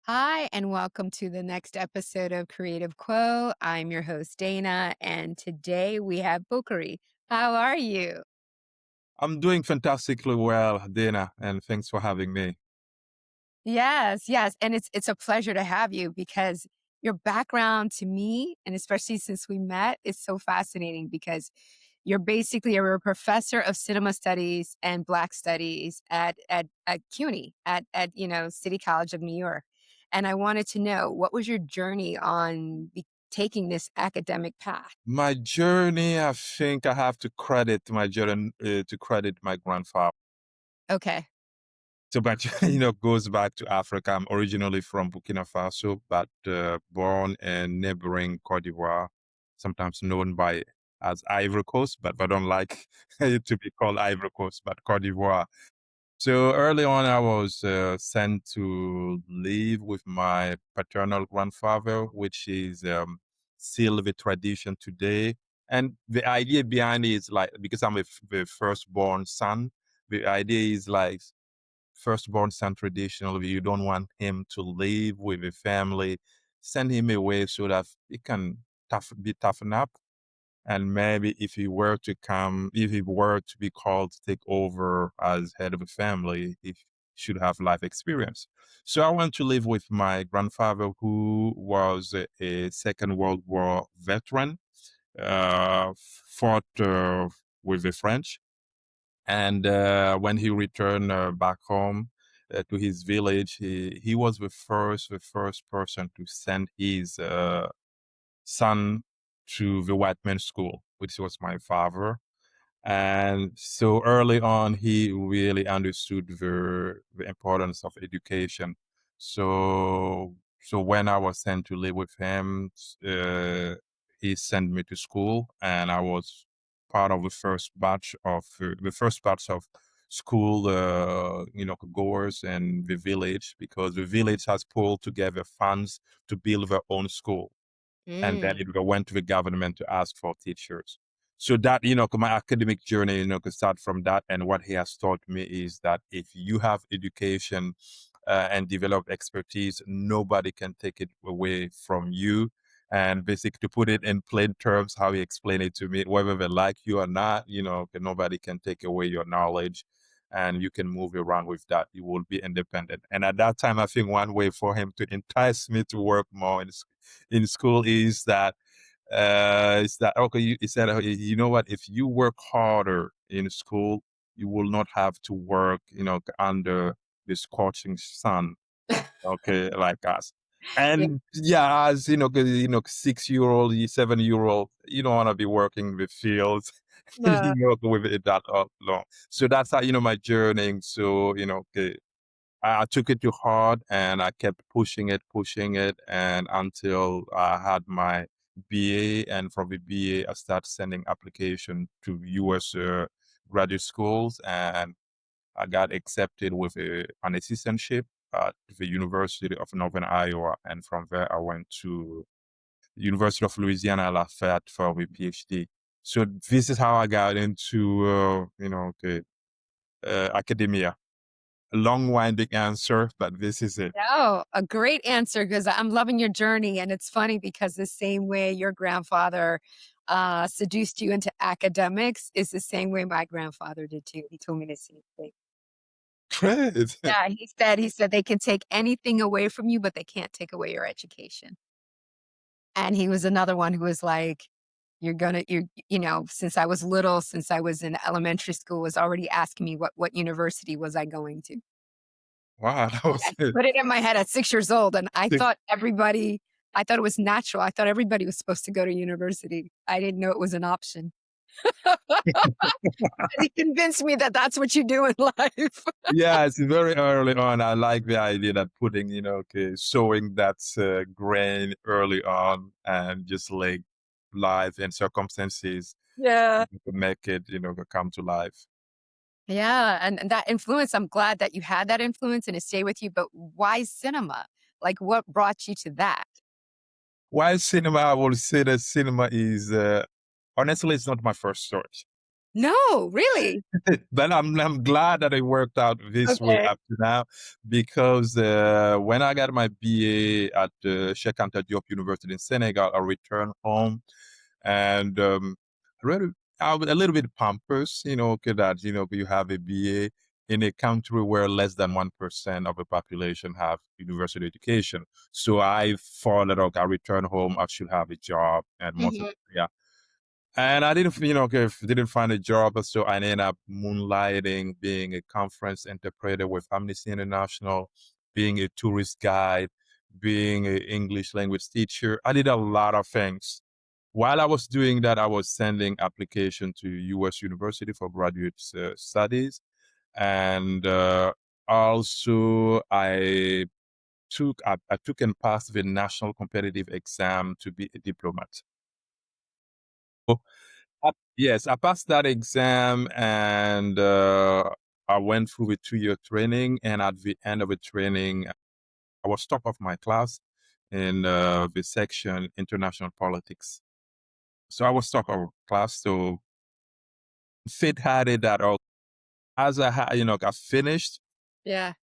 Hi, and welcome to the next episode of Creative Quo. I'm your host, Dana, and today we have Boukary. How are you? I'm doing fantastically well, Dana, and thanks for having me. Yes, yes, and it's a pleasure to have you because your background to me, and especially since we met, is so fascinating because you're a professor of cinema studies and Black studies at CUNY at City College of New York, and I wanted to know what was your journey on taking this academic path. My journey, I think I have to credit my journey to credit my grandfather. Okay. So my journey, goes back to Africa. I'm originally from Burkina Faso, but born in neighboring Cote d'Ivoire, sometimes known by as Ivory Coast, but I don't like it to be called Ivory Coast, but Cote d'Ivoire. So early on, I was sent to live with my paternal grandfather, which is still the tradition today. And the idea behind it is like, because I'm the firstborn son, the idea is like firstborn son traditionally, you don't want him to live with a family, send him away so that he can be toughened up, and maybe if he were to be called to take over as head of a family, he should have life experience. So I went to live with my grandfather, who was a Second World War veteran, fought with the French. And when he returned back home to his village, he was the first person to send his son to the white man's school, which was my father. And so early on, he really understood the importance of education. So when I was sent to live with him, uh, he sent me to school, and I was part of the first batch of school, goers in the village, because the village has pulled together funds to build their own school, and then Mm. it went to the government to ask for teachers. So that, my academic journey, could start from that. And what he has taught me is that if you have education and develop expertise, nobody can take it away from you. And basically, to put it in plain terms, how he explained it to me, whether they like you or not, nobody can take away your knowledge, and you can move around with that. You will be independent. And at that time, I think one way for him to entice me to work more in school is that okay? He said, you know what? If you work harder in school, you will not have to work, under the scorching sun, okay, like us. Yeah. And yeah, as 6-year-old, 7-year-old, you don't want to be working in the fields, Uh, with it that long. So that's how my journey. So okay, I took it too hard, and I kept pushing it, and until I had my BA, and from the BA, I started sending application to US graduate schools, and I got accepted with an assistantship at the University of Northern Iowa, and from there I went to University of Louisiana Lafayette for my PhD. So this is how I got into academia. A long winding answer, but this is it. no, a great answer because I'm loving your journey. And it's funny because the same way your grandfather seduced you into academics is the same way my grandfather did too. He told me the same thing. Great. Yeah, he said they can take anything away from you, but they can't take away your education. And he was another one who was like, since I was little, since I was in elementary school, was already asking me what university was I going to. Wow, that was Yeah, he put it in my head at 6 years old, and it. I thought it was natural. I thought everybody was supposed to go to university. I didn't know it was an option. He convinced me that that's what you do in life. Yeah, it's very early on. I like the idea that putting, okay, sowing that grain early on, and just like life and circumstances Yeah. to make it, come to life. Yeah, and that influence, I'm glad that you had that influence and it stayed with you, but why cinema? Like, what brought you to that? While cinema, I will say that cinema is, honestly, it's not my first choice. No, really? But I'm glad that it worked out this way Okay. up to now because when I got my BA at Cheikh Anta Diop University in Senegal, I returned home and really, I was a little bit pompous, okay, that you have a BA in a country where less than 1% of the population have university education. So I thought that okay, I return home, I should have a job, and most of Mhm. yeah. And I didn't, didn't find a job, so I ended up moonlighting, being a conference interpreter with Amnesty International, being a tourist guide, being an English language teacher. I did a lot of things. While I was doing that, I was sending application to U.S. University for graduate studies, and also I took and passed the national competitive exam to be a diplomat. Yes, I passed that exam and I went through a 2-year training. And at the end of the training, I was top of my class in the section international politics. So I was top of class. So fate had it that as I finished, Yeah.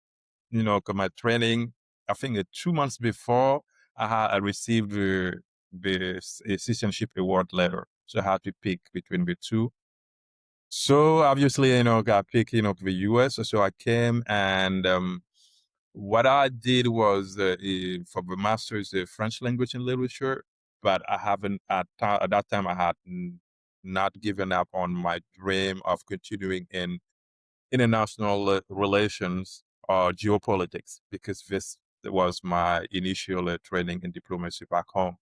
my training, I think 2 months before I received the citizenship award letter. So I had to pick between the two. So obviously, got picked, the US. So I came and what I did was for the master's, French language and literature, but I haven't at that time I had not given up on my dream of continuing in international relations or geopolitics because this was my initial training in diplomacy back home.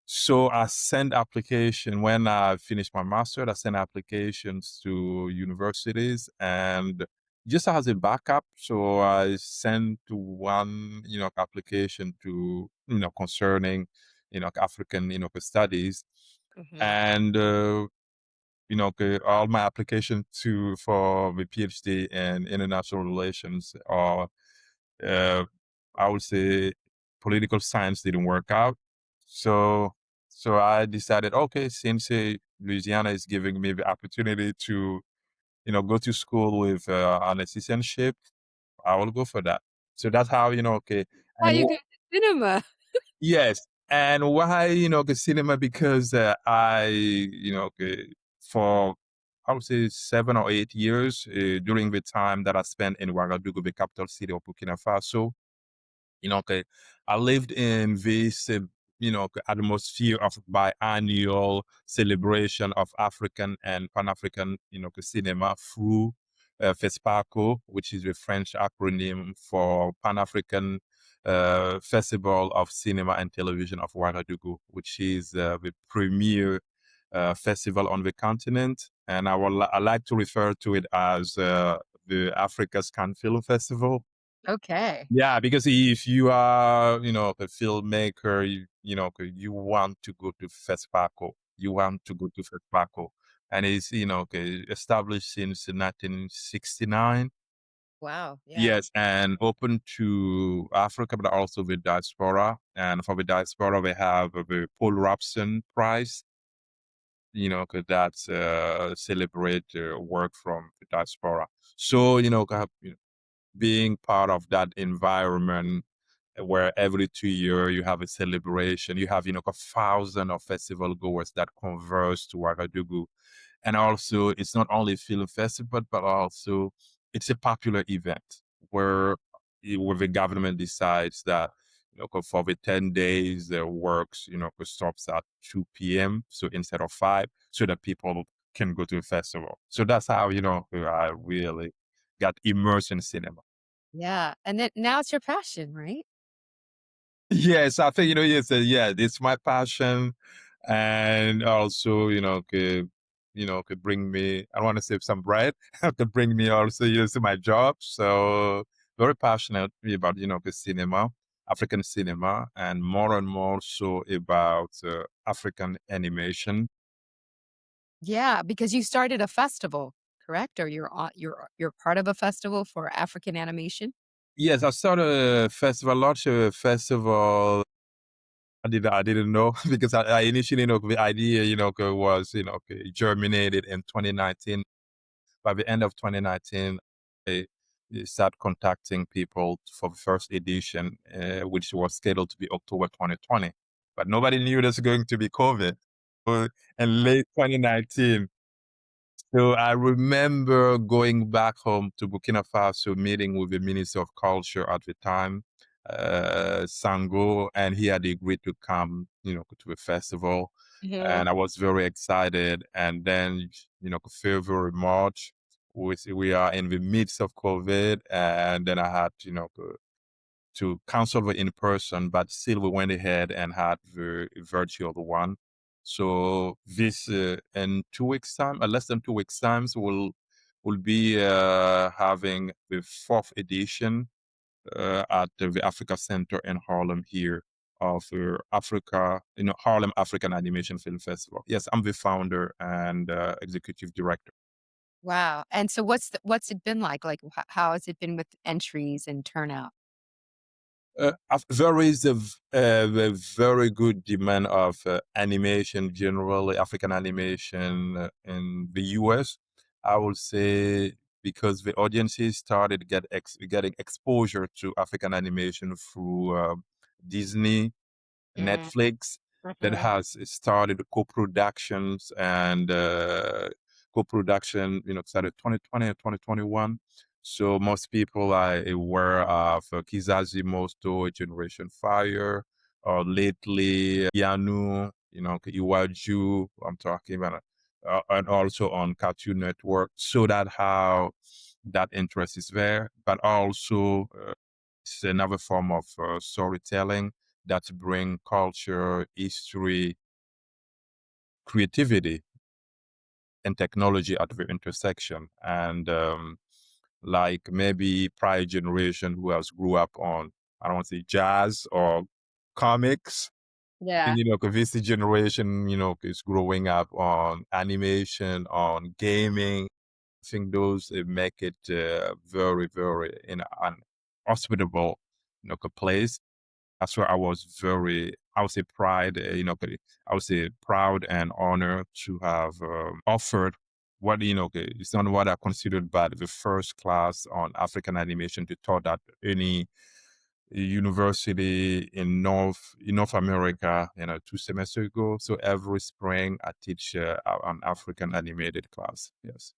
So I sent application when I finished my master. I sent applications to universities and just as a backup. So I sent one, application to, concerning, African, studies, Mhm. and all my application to for the PhD in international relations are uh, I would say political science didn't work out. So so I decided, okay, since Louisiana is giving me the opportunity to, go to school with an assistantship, I will go for that. So that's how, okay. How And you got to cinema. yes. And why, the cinema? Because for I would say 7 or 8 years during the time that I spent in Ouagadougou, the capital city of Burkina Faso, okay, I lived in this, atmosphere of biannual celebration of African and Pan-African, cinema through FESPACO, which is the French acronym for Pan-African Festival of Cinema and Television of Ouagadougou, which is the premier festival on the continent. And I like to refer to it as the Africa's Cannes Film Festival. Okay. Yeah, because if you are, a filmmaker, you want to go to FESPACO. You want to go to FESPACO. And it's, established since 1969. Wow, yeah. Yes, and open to Africa, but also the diaspora. And for the diaspora, we have the Paul Robson Prize, 'cause that's celebrate work from the diaspora. So, being part of that environment where every 2 years you have a celebration. You have, 1,000 of festival goers that converge to Ouagadougou. And also, it's not only a film festival, but also it's a popular event where, where the government decides that, for the 10 days, their works, stops at 2 p.m. So instead of 5, so that people can go to the festival. So that's how, I really got immersed in cinema. Yeah, and then now it's your passion, right? Yes, I think, yes, yeah, it's my passion. And also, could bring me, I want to save some bread, could bring me also, to my job. So very passionate about, the cinema, African cinema, and more so about African animation. Yeah, because you started a festival, correct? Or you're part of a festival for African animation? Yes, I started a festival, launched a festival I didn't know because I initially, the idea, was, germinated in 2019. By the end of 2019, I started contacting people for the first edition, which was scheduled to be October 2020. But nobody knew there's going to be COVID. In late 2019, so I remember going back home to Burkina Faso, meeting with the Minister of Culture at the time, Sango, and he had agreed to come, to the festival. Mhm. And I was very excited. And then, February, March, we are in the midst of COVID. And then I had, to cancel the in person, but still we went ahead and had the virtual one. So this in 2 weeks time, less than 2 weeks times, we'll be having the fourth edition at the Africa Center in Harlem here of Africa, Harlem African Animation Film Festival. Yes, I'm the founder and executive director. Wow, and so what's it been like? Like, how has it been with entries and turnout? There is a very good demand of animation, generally African animation in the US. I would say because the audiences started getting exposure to African animation through Disney, Mm, Netflix, that mhm. has started co-productions and co-production, started 2020 and 2021. So most people are aware of Kizazi Mosto, Generation Fire, or lately Yanu, Iwaju, I'm talking about, and also on Cartoon Network. So that how that interest is there, but also it's another form of storytelling that bring culture, history, creativity, and technology at the intersection. And like maybe prior generation who has grew up on, I don't want to say jazz or comics. Yeah. 'Cause this generation, is growing up on animation, on gaming. I think those make it very, very in an hospitable, place. That's where I was very, I would say, I would say proud and honored to have offered what, it's not what I considered but the first class on African animation to taught at any university in North America, 2 semesters ago. So every spring I teach an African animated class. Yes.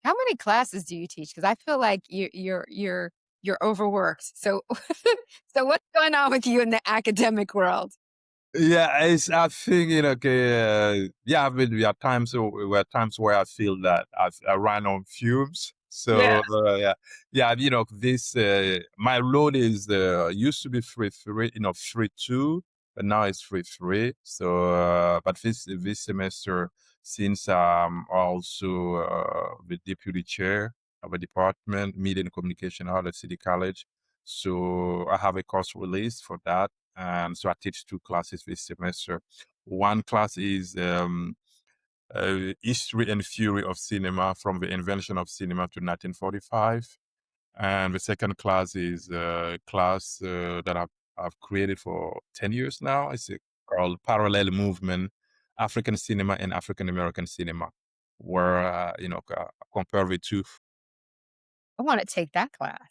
How many classes do you teach? Because I feel like you're overworked. So so what's going on with you in the academic world? Yeah, I think, yeah, there are times, where I feel that I ran on fumes. Yeah. So, yeah, this, my load is, used to be 3-3, 3-2, but now it's 3-3. So, but this semester, since I'm also, the deputy chair of a department, media and communication art at City College. So I have a course release for that, and so I teach two classes this semester. One class is History and Theory of Cinema from the invention of cinema to 1945. And the second class is a class that I've created for 10 years now. It's called Parallel Movement, African Cinema and African American Cinema, where, compare the two. I wanna take that class.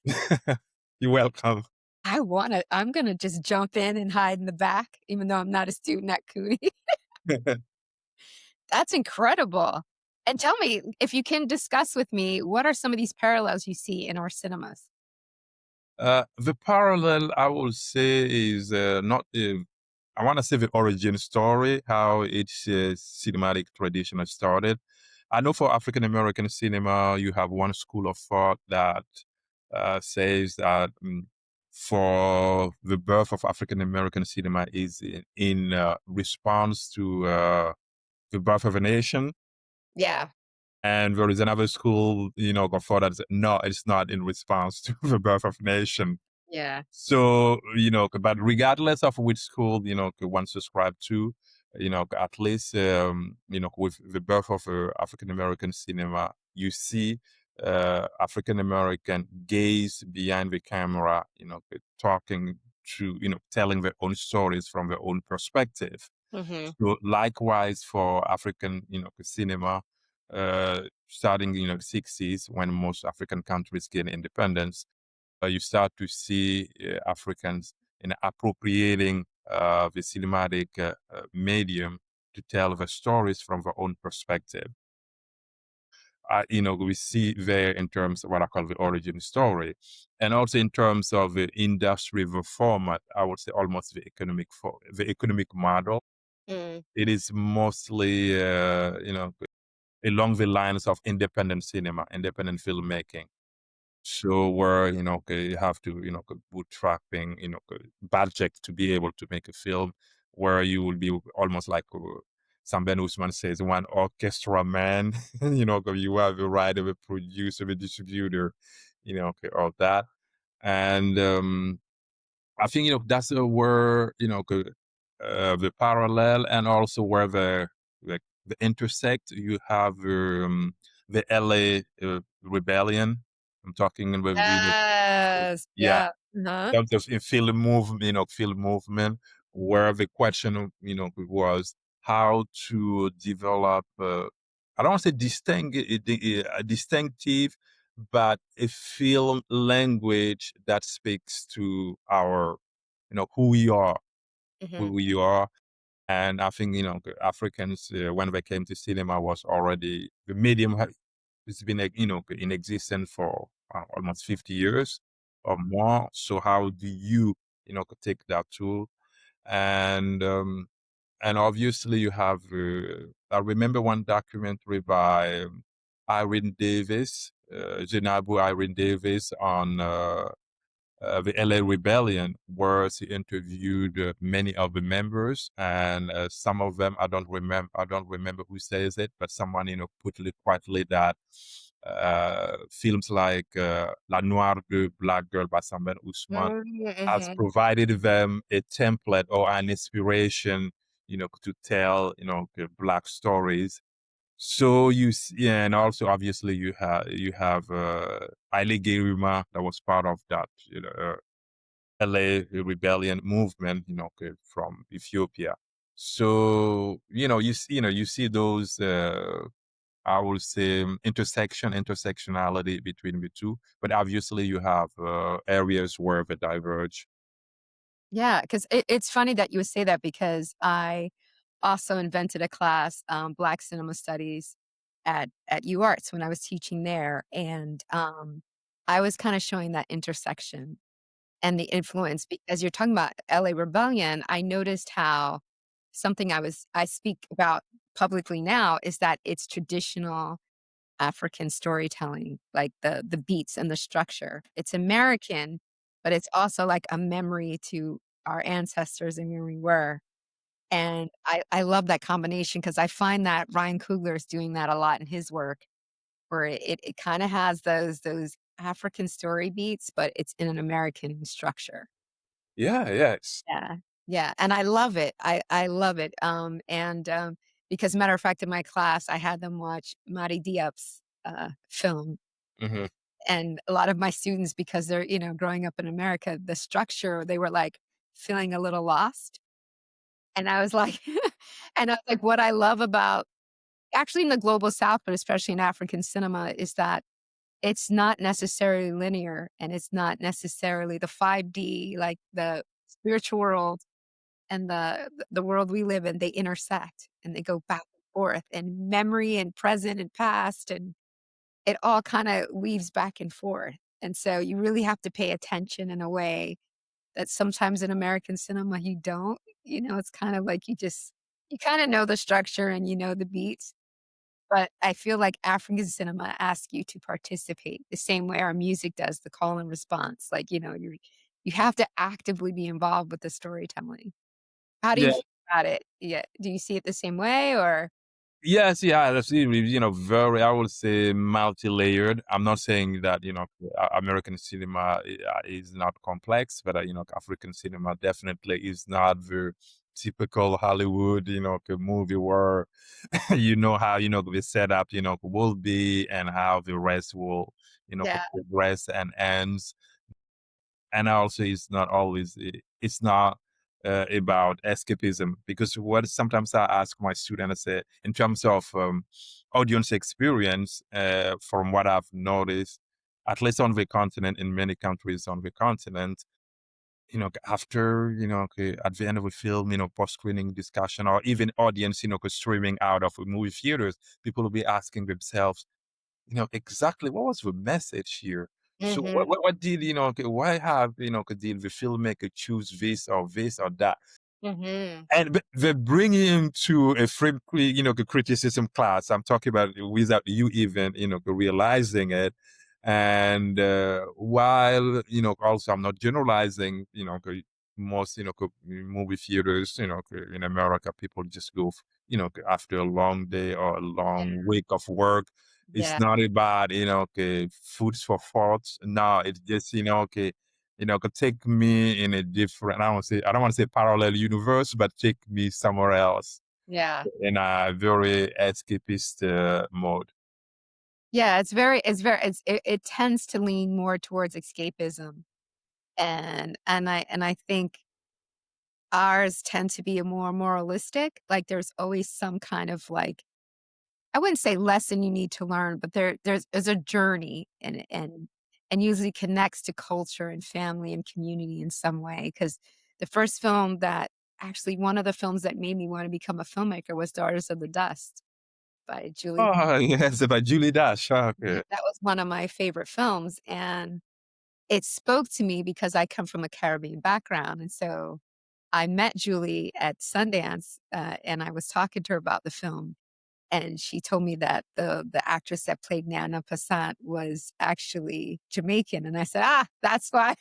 You're welcome. I'm gonna just jump in and hide in the back, even though I'm not a student at Cooney. That's incredible. And tell me, if you can discuss with me, what are some of these parallels you see in our cinemas? The parallel I would say is not. I want to say the origin story, how its cinematic tradition has started. I know for African American cinema, you have one school of thought that says that for the birth of African American cinema is in response to the birth of a nation. Yeah, And there is another school, of thought that said, no, it's not in response to the birth of a nation. yeah. So, but regardless of which school, one subscribe to, at least, with the birth of African American cinema, you see African American gaze behind the camera, talking to, telling their own stories from their own perspective. Mhm. So likewise for African, cinema, starting, 60s when most African countries gain independence, you start to see Africans appropriating the cinematic medium to tell the stories from their own perspective. We see there in terms of what I call the origin story, and also in terms of the industry, the format. I would say almost the economic model. Mm. It is mostly, along the lines of independent cinema, independent filmmaking. So where, okay, you have to, bootstrapping, budget to be able to make a film where you will be almost like Sam Ben Usman says, one orchestra man, 'cause you have a writer, a producer, a distributor, okay, all that. And I think, that's where, the parallel and also where the intersect. You have the LA rebellion. I'm talking about, Yes. yeah, Yeah. Uh-huh. terms of in film movement, film movement, where the question, was how to develop, I don't want to say distinctive, but a film language that speaks to our, who we are, Mhm. who we are. And I think, the Africans, when they came to cinema was already, the medium it's been, in existence for almost 50 years or more. So how do you, take that tool? And obviously you have, I remember one documentary by Irene Davis, Zenabu Irene Davis on the LA Rebellion, where she interviewed many of the members, and some of them I don't remember who says it, but someone put it quietly that films like La Noire de Black Girl by Sam Ben Usman Mm, has mhm. provided them a template or an inspiration, to tell the black stories. So yeah, and also obviously you have Haile Gerima that was part of that, LA rebellion movement, from Ethiopia. So you see those, I would say, intersectionality between the two, but obviously you have areas where they diverge. Yeah, 'cause it's funny that you would say that because I also invented a class, Black Cinema Studies at UArts when I was teaching there, and, I was kinda showing that intersection and the influence because you're talking about LA Rebellion, I noticed how something I speak about publicly now is that it's traditional African storytelling, like the beats and the structure. It's American, but it's also like a memory to our ancestors and where we were. And I love that combination because I find that Ryan Coogler is doing that a lot in his work, where it kinda has those African story beats, but it's in an American structure. Yeah, yes. Yeah. Yeah, and I love it. I love it, because matter of fact, in my class, I had them watch Mari Diop's, film, Hmm. and a lot of my students, because they're, growing up in America, the structure, they were, like, feeling a little lost, and I was like and I was like, what I love about actually in the Global South, but especially in African cinema, is that it's not necessarily linear, and it's not necessarily the 5D, like, the spiritual world and the world we live in, they intersect and they go back and forth, and memory and present and past, and it all kinda weaves back and forth, and so you really have to pay attention in a way that sometimes in American cinema you don't, it's kind of like you kinda know the structure and you know the beats, but I feel like African cinema asks you to participate the same way our music does, the call and response, like, you have to actively be involved with the storytelling. How do you Yeah. feel about it? Yeah, do you see it the same way or Yes, yeah, that's really, very, I would say, multi-layered. I'm not saying that, American cinema is not complex, but, African cinema definitely is not the typical Hollywood, movie where you know how, the setup, will be and how the rest will, Yeah. progress and ends. and also it's not about escapism, because what sometimes I ask my student, I say, in terms of audience experience, from what I've noticed, at least on the continent, in many countries on the continent, after, okay, at the end of a film, post screening discussion, or even audience, streaming out of movie theaters, people will be asking themselves, exactly what was the message here? So Mhm, what did, okay, why have, did the filmmaker choose this or that? mhm, And they bring him to a frame, criticism class. I'm talking about without you even, realizing it. And while, also I'm not generalizing, most, movie theaters, in America, people just go, after a long day or a long week of work. It's yeah, not about, okay, foods for thought. No, it's just, okay, could take me in a different, I don't want to say parallel universe, but take me somewhere else yeah. in a very escapist mode. Yeah, it tends to lean more towards escapism, and I think ours tend to be a more moralistic, like, there's always some kind of, like, I wouldn't say lesson you need to learn, but there's a journey and usually connects to culture and family and community in some way. Because the first film that actually one of the films that made me wanna become a filmmaker was Daughters of the Dust by Julie. Oh, yes, by Julie Dash. Yeah, Okay. that was one of my favorite films, and it spoke to me because I come from a Caribbean background, and so I met Julie at Sundance, and I was talking to her about the film, and she told me that the actress that played Nana Passant was actually Jamaican, and I said, "Ah, that's why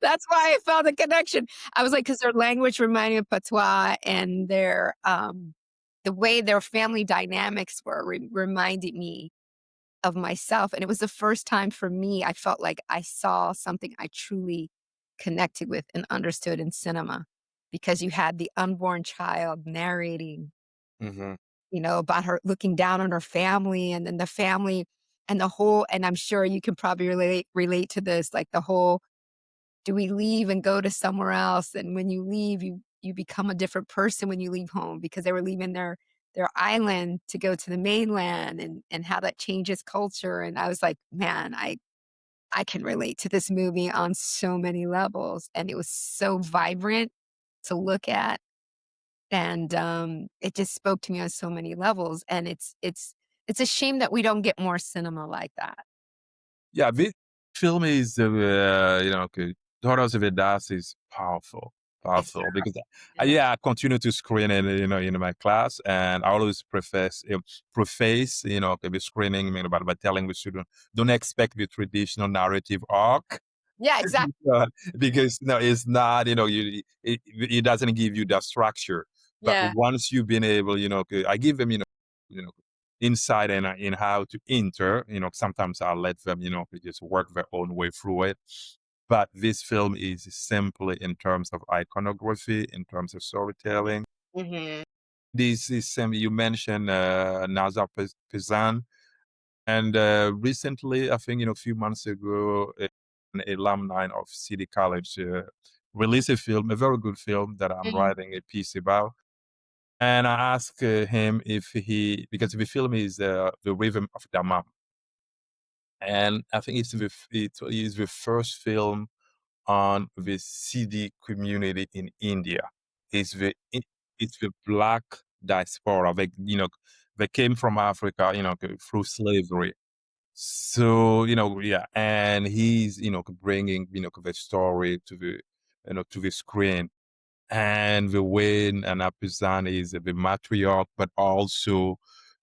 that's why I felt a connection." I was like, "'Cause their language reminded me of patois and the way their family dynamics were reminded me of myself, and it was the first time for me I felt like I saw something I truly connected with and understood in cinema, because you had the unborn child narrating, Mhm. about her looking down on her family, and then the family and the whole, and I'm sure you can probably relate to this, like the whole, do we leave and go to somewhere else? And when you leave, you become a different person when you leave home, because they were leaving their island to go to the mainland, and how that changes culture. And I was like, "Man, I can relate to this movie on so many levels." And it was so vibrant to look at, and, it just spoke to me on so many levels, and it's a shame that we don't get more cinema like that. Yeah, this film is, okay, Daughters of a Das is powerful, It's powerful because, yeah. yeah, I continue to screen it, in my class, and I always preface, okay, the screening, by telling the student, don't expect the traditional narrative arc. Yeah, exactly. Uh, because no, it's not, it doesn't give you the structure. But Yeah. once you've been able, I give them, insight in how to enter. Sometimes I let them, they just work their own way through it. But this film is simply in terms of iconography, in terms of storytelling. Mhm. This is you mentioned Nazar Pizan, and recently, I think, a few months ago, an alumni of City College released a film, a very good film that I'm Mhm. writing a piece about. And I asked him if because the film is The Rhythm of Damam. And I think it is the first film on the Sidi community in India. It's it's the black diaspora. They came from Africa, through slavery. So, yeah, and he's, bringing, the story to to the screen. And the way Anapizan is the matriarch, but also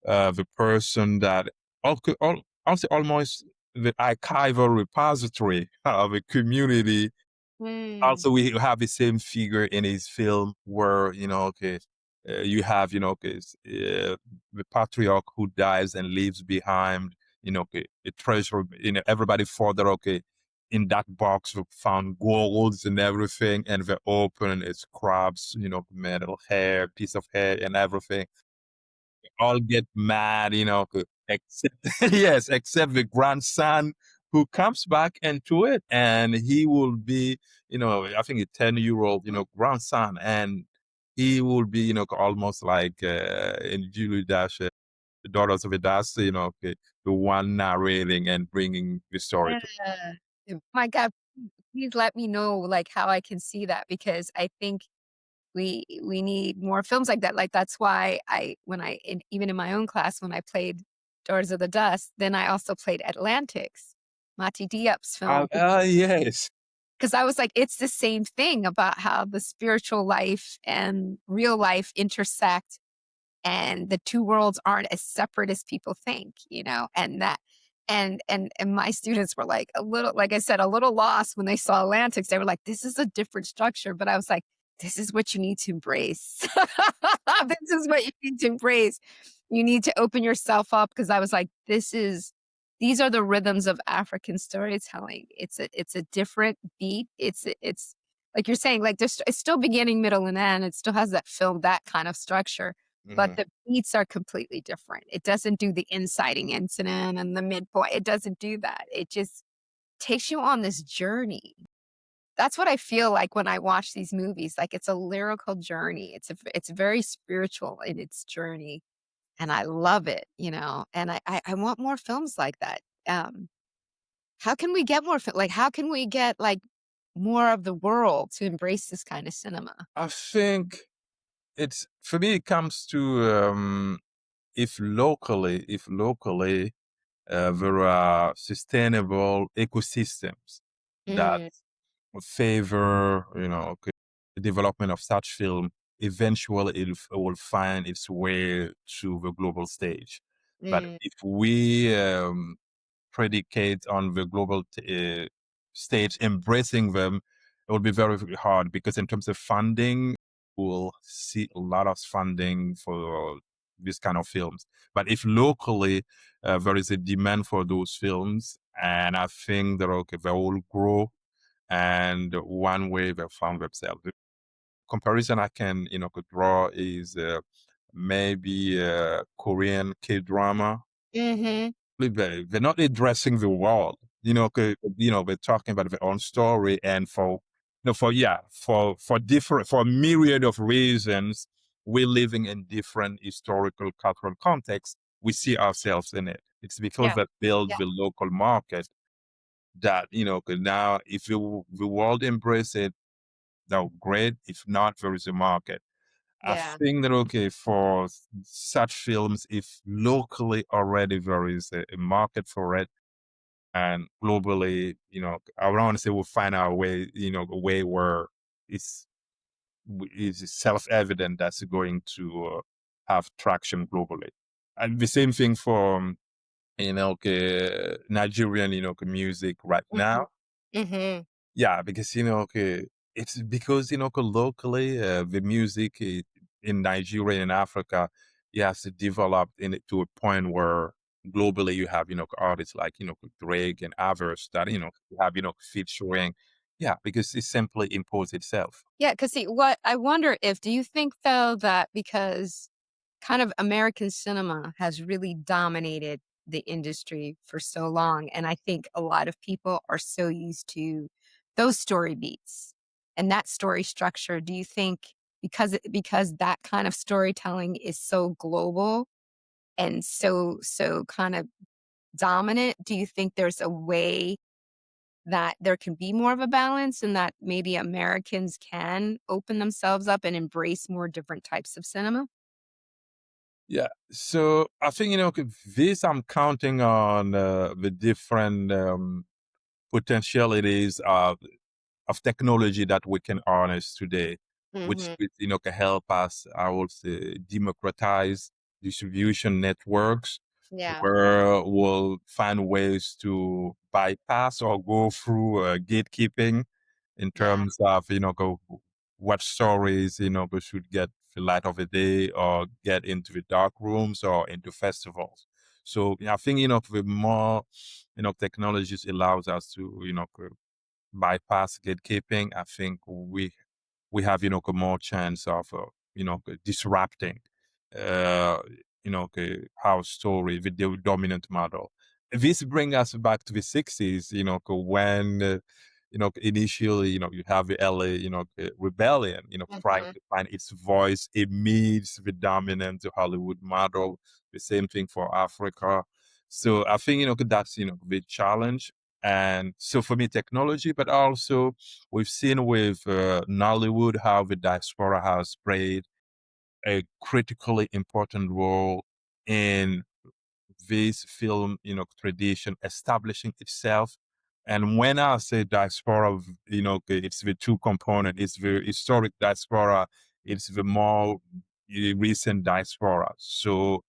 the person that also almost the archival repository of a community. Mm. Also, we have the same figure in his film where, okay, you have, okay, the patriarch who dies and leaves behind, okay, a treasure. Everybody thought that, okay, in that box we found golds and everything, and they open it's crabs, metal hair, piece of hair, and everything. All get mad, except yes, except the grandson who comes back into it, and he will be, I think a 10-year-old, grandson, and he will be, almost like in Julie Dash, the Daughters of a Dash, the one narrating and bringing the story to. Yeah. My God, please let me know, like, how I can see that because I think we need more films like that. Like, that's why when even in my own class, when I played Daughters of the Dust, then I also played Atlantics, Mati Diop's film, Yes. because I was like, it's the same thing about how the spiritual life and real life intersect and the two worlds aren't as separate as people think, and that and my students were like a little, like I said, a little lost when they saw Atlantics. They were like, this is a different structure. But I was like, this is what you need to embrace. This is what you need to embrace. You need to open yourself up because I was like, these are the rhythms of African storytelling. It's a different beat. It's like you're saying, like it's still beginning, middle, and end. It still has that kind of structure, but Mhm. the beats are completely different. It doesn't do the inciting incident and the midpoint. It doesn't do that. It just takes you on this journey. That's what I feel like when I watch these movies. Like it's a lyrical journey. It's very spiritual in its journey, and I love it. And I want more films like that. How can we get more? Like how can we get like more of the world to embrace this kind of cinema? I think it's for me. It comes to if locally there are sustainable ecosystems that Mm, favor, the development of such film, eventually it will find its way to the global stage. But mm, if we predicate on the global stage, embracing them, it will be very, very hard because in terms of funding, we'll see a lot of funding for this kind of films. But if locally there is a demand for those films, and I think that okay, they will grow, and one way they found themselves. The comparison I can could draw is maybe Korean K drama. mhm. They're not addressing the world. They're talking about their own story, and for different for a myriad of reasons, we're living in different historical cultural contexts. We see ourselves in it. It's because Yeah, that build yeah, the local market that 'cause now if the world embrace it, now great. If not, there is a market. I yeah, think that okay for such films, if locally already there is a market for it, and globally, I want to say we'll find our way, a way where it's it's self-evident that's going to have traction globally. And the same thing for Nigerian, music right mhm, now. mhm, Yeah, because okay, it's because locally the music in Nigeria and Africa, it has to develop in it to a point where globally you have artists like Drake and others that you have featuring. Yeah, because it simply imports itself. yeah. Because see, what I wonder if do you think, though, that because kind of American cinema has really dominated the industry for so long, and I think a lot of people are so used to those story beats and that story structure, do you think because that kind of storytelling is so global and so kind of dominant, do you think there's a way that there can be more of a balance and that maybe Americans can open themselves up and embrace more different types of cinema? Yeah, so I think this I'm counting on the different potentialities of technology that we can harness today, which Mhm. can help us, I would say, democratize distribution networks, Yeah. where we'll find ways to bypass or go through gatekeeping in Yeah. terms of what stories should get the light of the day or get into the dark rooms or into festivals. So yeah, I think the more technologies allows us to bypass gatekeeping, I think we have more chance of disrupting uh, our story with the dominant model. this brings us back to the 60s, when, initially, you have the LA, rebellion, trying Mhm. to find its voice amidst the dominant Hollywood model. The same thing for Africa. So I think, that's, the challenge. And so for me, technology, but also we've seen with Nollywood how the diaspora has played a critically important role in this film, tradition establishing itself. And when I say diaspora, it's the two component. It's the historic diaspora. It's the more recent diaspora. So,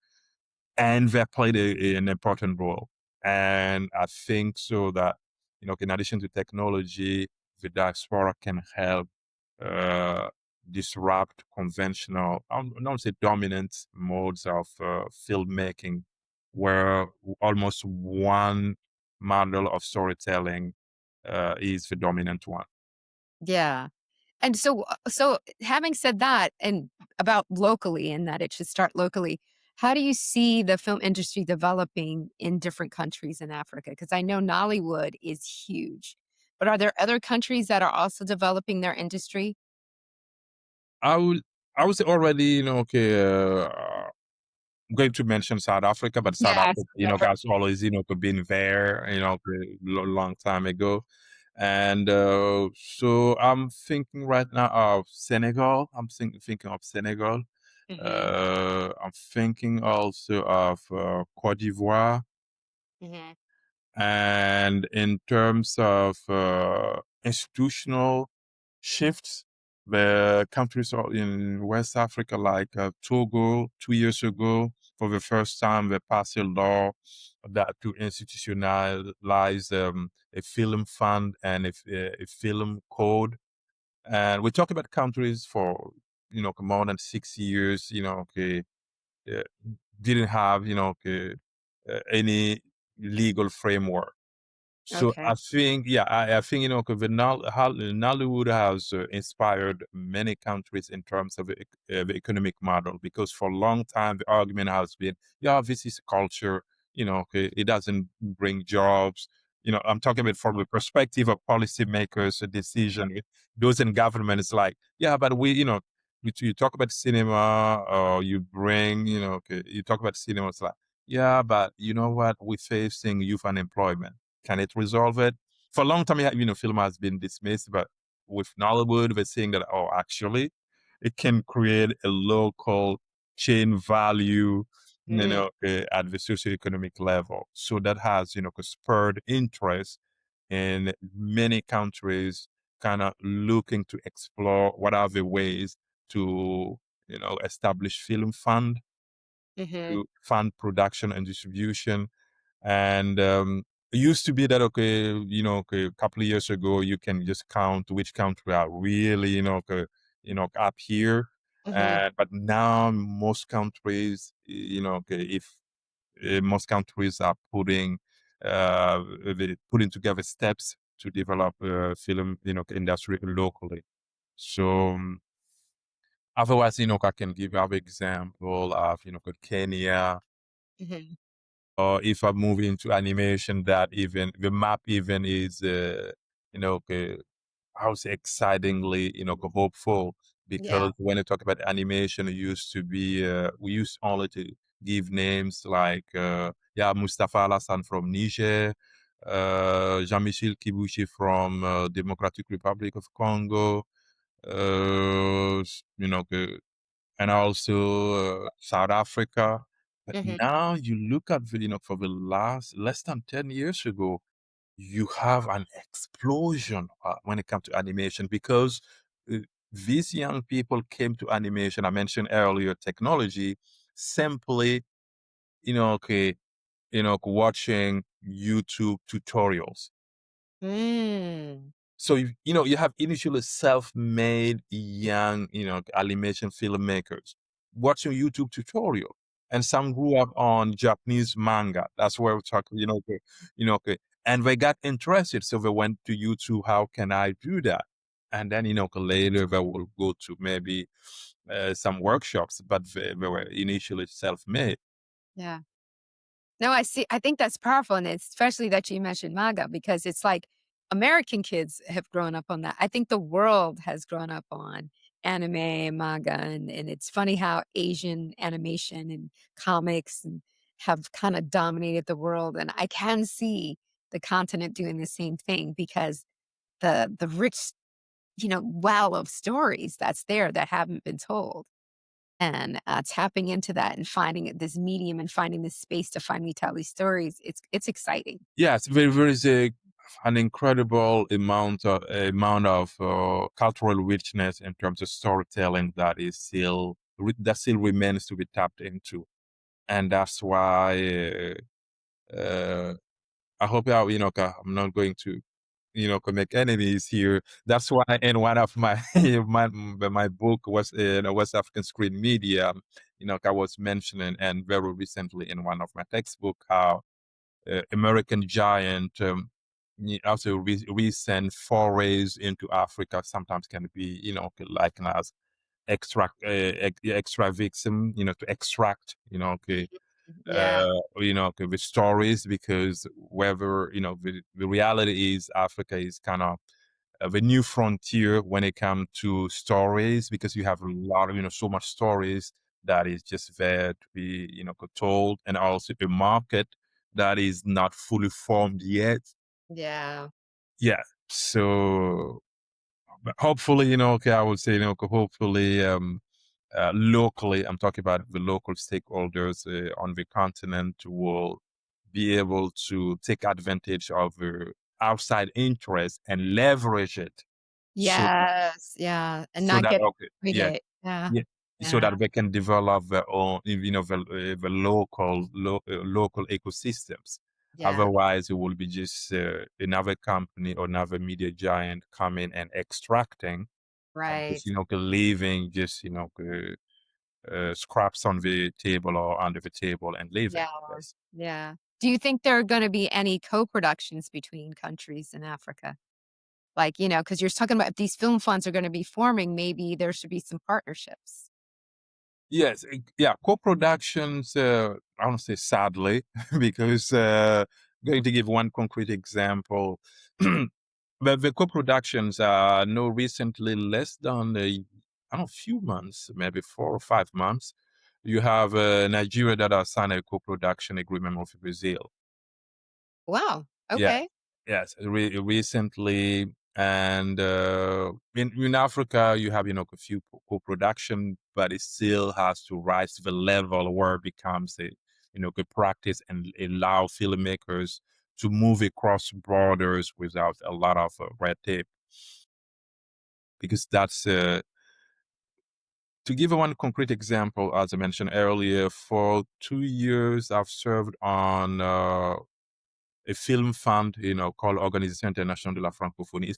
and they played an important role. And I think so that, in addition to technology, the diaspora can help uh, disrupt conventional, I don't say dominant modes of filmmaking, where almost one model of storytelling is the dominant one. Yeah. And so having said that and about locally and that it should start locally, how do you see the film industry developing in different countries in Africa? Because I know Nollywood is huge, but are there other countries that are also developing their industry? I would, I would say already, okay, I'm going to mention South Africa, but South Yes, Africa, definitely. has always, been there, long time ago. And so I'm thinking right now of Senegal. I'm thinking of Senegal. Mhm, I'm thinking also of Cote d'Ivoire. mhm, And in terms of institutional shifts, the countries in West Africa, like Togo, 2 years ago, for the first time, they passed a law that to institutionalize a film fund and a film code. And we talk about countries for more than 6 years. Okay, uh, didn't have okay, any legal framework. So okay. I think, yeah, I think, 'cause Nollywood has inspired many countries in terms of the economic model, because for a long time the argument has been, yeah, this is culture, okay, it doesn't bring jobs. I'm talking about from the perspective of policymakers, a decision, those in government. It's like, yeah, but you talk about cinema, or you bring, okay, you talk about cinema. It's like, yeah, but you know what? We're facing youth unemployment. Can it resolve it? For a long time, yeah, film has been dismissed, but with Nollywood, we're saying that, oh, actually, it can create a local chain value, Mm, at the socioeconomic level. So that has, spurred interest in many countries, kind of looking to explore what are the ways to, establish film fund, mhm, to fund production and distribution. And it used to be that, okay, okay, a couple of years ago, you can just count which country are really, okay, up here. mhm, But now most countries, okay, if most countries are putting together steps to develop film, industry locally. So otherwise, I can give you an example of, Kenya, mhm. or if I move into animation, that even the map even is, I would say excitingly, hopeful, Yeah. because when you talk about animation, it used to be, we used only to give names like, yeah, Mustafa Alassane from Niger, Jean-Michel Kibuchi from Democratic Republic of Congo, and also South Africa. But Mhm, now you look at for the less than 10 years ago, you have an explosion when it comes to animation, because uh, these young people came to animation. I mentioned earlier technology, simply, okay, watching YouTube tutorials. mm, So you have initially self-made young, animation filmmakers watching YouTube tutorial, and some grew up on Japanese manga. That's where we're talking, okay, okay, and they got interested, so they went to YouTube. How can I do that? And then later they will go to maybe some workshops, but they were initially self-made. yeah. No, I see. I think that's powerful, and it's especially that you mentioned manga because it's like American kids have grown up on that. I think the world has grown up on anime and manga, and it's funny how Asian animation and comics and have kinda dominated the world, and I can see the continent doing the same thing because the rich, well of stories that's there that haven't been told. And, tapping into that and finding this medium and finding this space to finally tell these stories, it's exciting. Yes, there is an incredible amount of cultural richness in terms of storytelling that still remains to be tapped into, and that's why I hope I'm not going to make enemies here. That's why in one of my my book was in West African Screen Media, I was mentioning and very recently in one of my textbook how American giant, also recent forays into Africa sometimes can be, likened as extra victim, to extract, Yeah, okay, with stories because whether, the reality is Africa is kind of a new frontier when it comes to stories because you have a lot of, so much stories that is just there to be, told, and also a market that is not fully formed yet. yeah, Yeah. So but hopefully, okay, I would say, hopefully, locally, I'm talking about the local stakeholders on the continent will be able to take advantage of outside interest and leverage it so yes, yeah, and so not that get okay, yeah, it. Yeah, yeah, so yeah, that they can develop their own, the local ecosystems. yeah, Otherwise, it will be just another company or another media giant coming and extracting and right. just leaving just scraps on the table or under the table and leaving. Yeah, Yes. yeah. Do you think there are gonna be any co-productions between countries in Africa? Like, because 'cause you're talking about if these film funds are gonna be forming, maybe there should be some partnerships. Yes, yeah, co-productions, I don't say sadly, because going to give one concrete example, but the co-productions are no recently less than I don't know, few months, maybe 4 or 5 months. You have Nigeria that has signed a co-production agreement with Brazil. Wow, Yeah. okay. Yes, recently, and in Africa, you have a few co-production, but it still has to rise to the level where it becomes a good practice and allow filmmakers to move across borders without a lot of red tape. Because that's to give one concrete example, as I mentioned earlier, for 2 years I've served on a film fund, called Organisation Internationale de la Francophonie.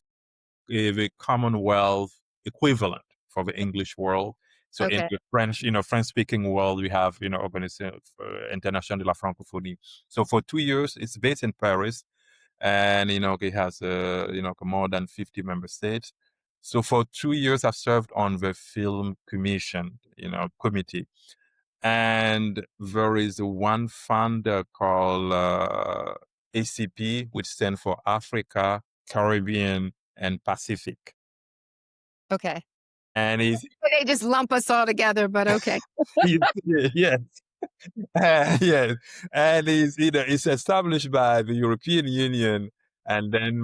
The Commonwealth equivalent for the English world. So in Okay, the French, French speaking world, we have, Organisation Internationale de la Francophonie. So for 2 years, it's based in Paris, and it has more than 50 member states. So for 2 years, I've served on the film commission, committee, and there is one fund called ACP, which stands for Africa, Caribbean, and Pacific. okay. And it's They just lump us all together, but okay. yeah, yeah, and it's established by the European Union and then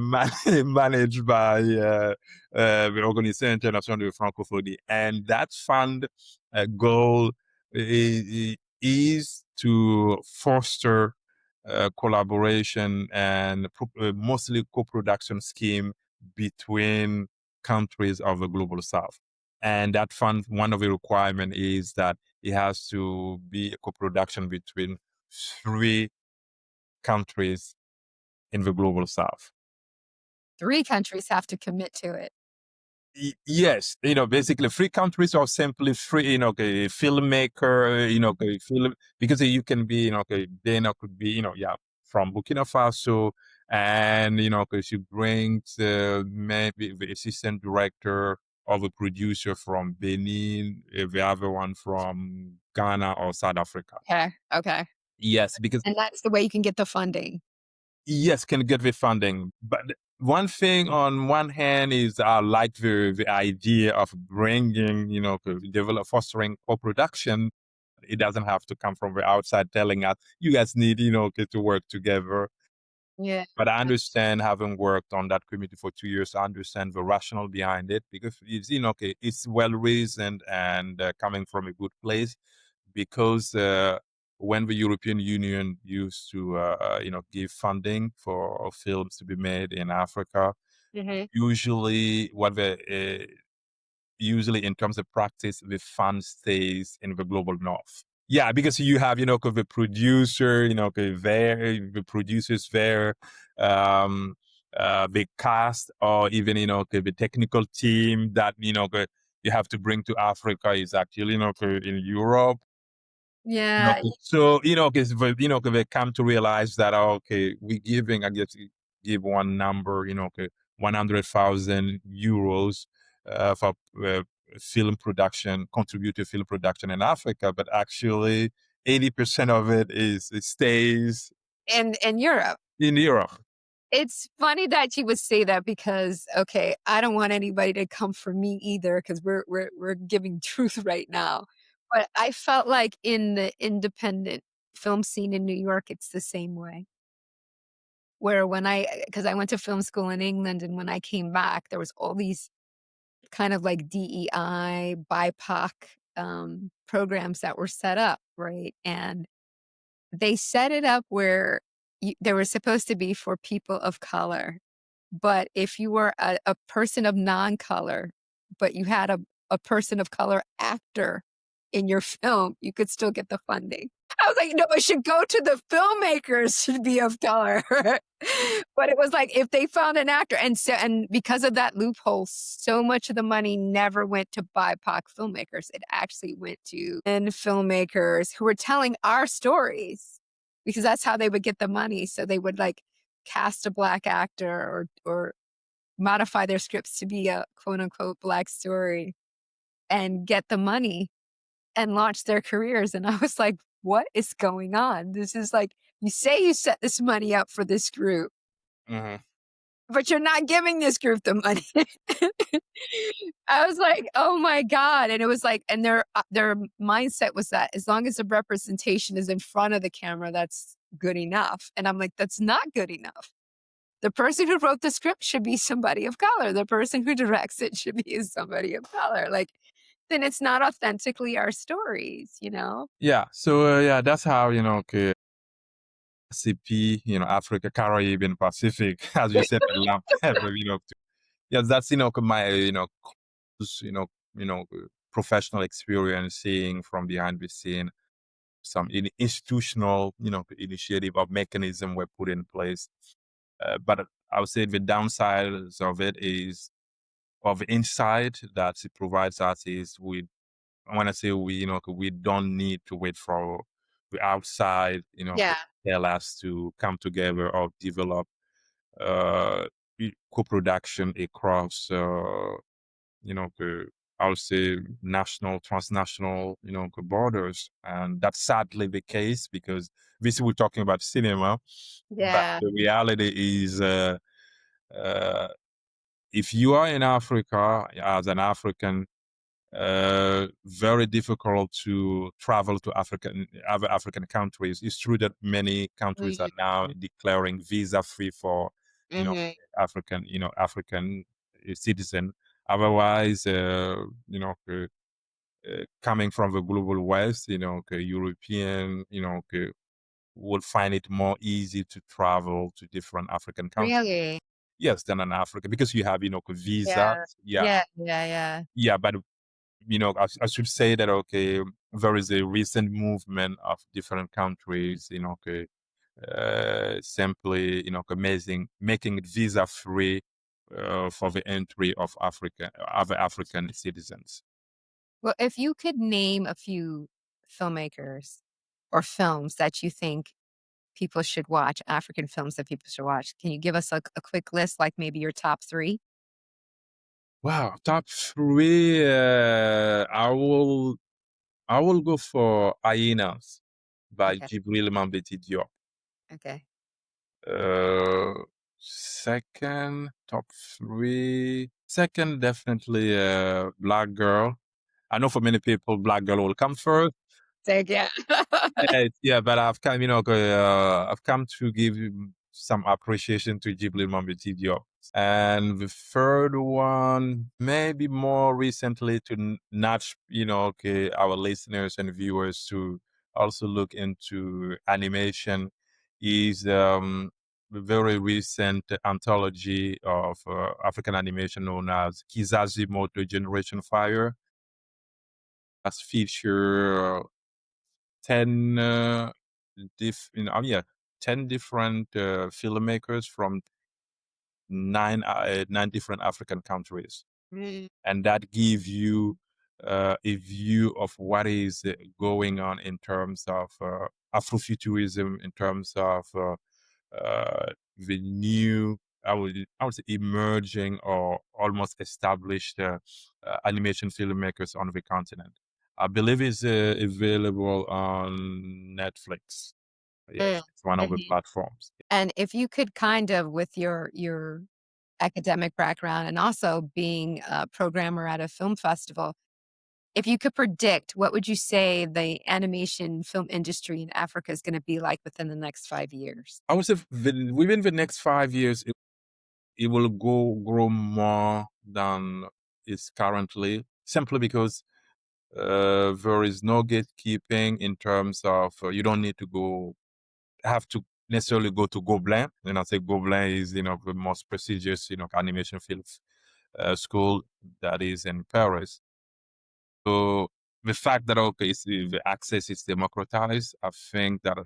managed by the Organisation Internationale de Francophonie. And that fund goal is to foster collaboration and mostly co-production scheme between countries of the global south. And that fund, one of the requirement is that it has to be a co-production between three countries in the global south. 3 countries have to commit to it. Yes, basically three countries or simply three, okay, filmmaker, okay, film, because you can be, okay, Dana could be, yeah, from Burkina Faso, and because you bring maybe the assistant director or the producer from Benin, the other one from Ghana or South Africa. Okay, okay. Yes, because And that's the way you can get the funding. yes, can get the funding. But one thing on one hand is I like the idea of bringing, develop fostering co-production. It doesn't have to come from the outside telling us you guys need, get to work together. Yeah. But I understand having worked on that committee for 2 years, I understand the rationale behind it because it's, okay, it's well reasoned and coming from a good place because when the European Union used to, give funding for films to be made in Africa, Mhm. usually usually in terms of practice, the fund stays in the global north. Yeah, because you have, the producer, there, the producers there, um, the cast, or even, the technical team that, you have to bring to Africa is actually, in Europe. Yeah, So, because they come to realize that, oh, okay, we giving, I guess, give one number, 100,000 euros for film production, contribute to film production in Africa, but actually 80% of it stays and Europe. in Europe. It's funny that you would say that because, okay, I don't want anybody to come for me either because we're giving truth right now. But I felt like in the independent film scene in New York, it's the same way. Where when because I went to film school in England, and when I came back, there was all these kind of like DEI, BIPOC, programs that were set up, right? And they set it up where they were supposed to be for people of color. But if you were a person of non-color, but you had a person of color actor in your film, you could still get the funding. I was like, "No, it should go to the filmmakers should be of color." But it was like, if they found an actor and because of that loophole, so much of the money never went to BIPOC filmmakers. It actually went to and filmmakers who were telling our stories because that's how they would get the money. So they would, like, cast a black actor or modify their scripts to be a quote unquote black story and get the money and launch their careers. And I was like, what is going on? This is like, you say you set this money up for this group, Hmm. but you're not giving this group the money. I was like, oh my God. And it was like, and their mindset was that as long as the representation is in front of the camera, that's good enough. And I'm like, that's not good enough. The person who wrote the script should be somebody of color. The person who directs it should be somebody of color. Like, then it's not authentically our stories, you know? Yeah. So, yeah, that's how, okay, CP, Africa, Caribbean, Pacific, as you said, the lamp, yes, that's, my, you know, professional experience seeing from behind the scene some institutional, initiative or mechanism were put in place. But I would say the downsides of it is, of insight that it provides us is when I say we, we don't need to wait for the outside, to Yeah. tell us to come together or develop uh, co-production across, the, I would say, national, transnational, borders. And that's sadly the case because this we're talking about cinema, but Yeah. the reality is, uh, if you are in Africa as an African, very difficult to travel to other African countries. It's true that many countries are Mhm, now declaring visa free for, you know, mhm. African citizen. Otherwise, coming from the global West, European, would find it more easy to travel to different African countries. Really? Yes, than an Africa because you have, visas. Yeah. Yeah, Yeah, yeah, yeah. yeah, but I should say that, okay, there is a recent movement of different countries, okay, simply, making it visa free for the entry of other African citizens. Well, if you could name a few filmmakers or films that you think people should watch, African films that people should watch, can you give us a quick list, like maybe your top 3? Wow, top three. I will go for hyenas by Okay. Djibril Mambéty Diop. Okay. Uh, second, top three. Second, definitely Black Girl. I know for many people, Black Girl will come first. Thank yeah. Yeah, but I've come to give some appreciation to Ghibli Mambiti Diop. And the third one, maybe more recently, to nudge, our listeners and viewers to also look into animation, is the very recent anthology of African animation known as Kizazi Moto Generation Fire, as feature 10 10 different filmmakers from nine different African countries, Mm. and that gives you a view of what is going on in terms of Afrofuturism, in terms of the new, I would say, emerging or almost established animation filmmakers on the continent. I believe it's available on Netflix. Mm. Yes, it's one of the Mhm. platforms. And if you could kind of, with your academic background and also being a programmer at a film festival, if you could predict, what would you say the animation film industry in Africa is gonna be like within the next 5 years? I would say within the next 5 years, it will grow more than it's currently, simply because there is no gatekeeping in terms of you don't need to have to necessarily go to Gobelin. And I say Gobelin is the most prestigious animation film school that is in Paris. So the fact that okay, the access is democratized, I think that,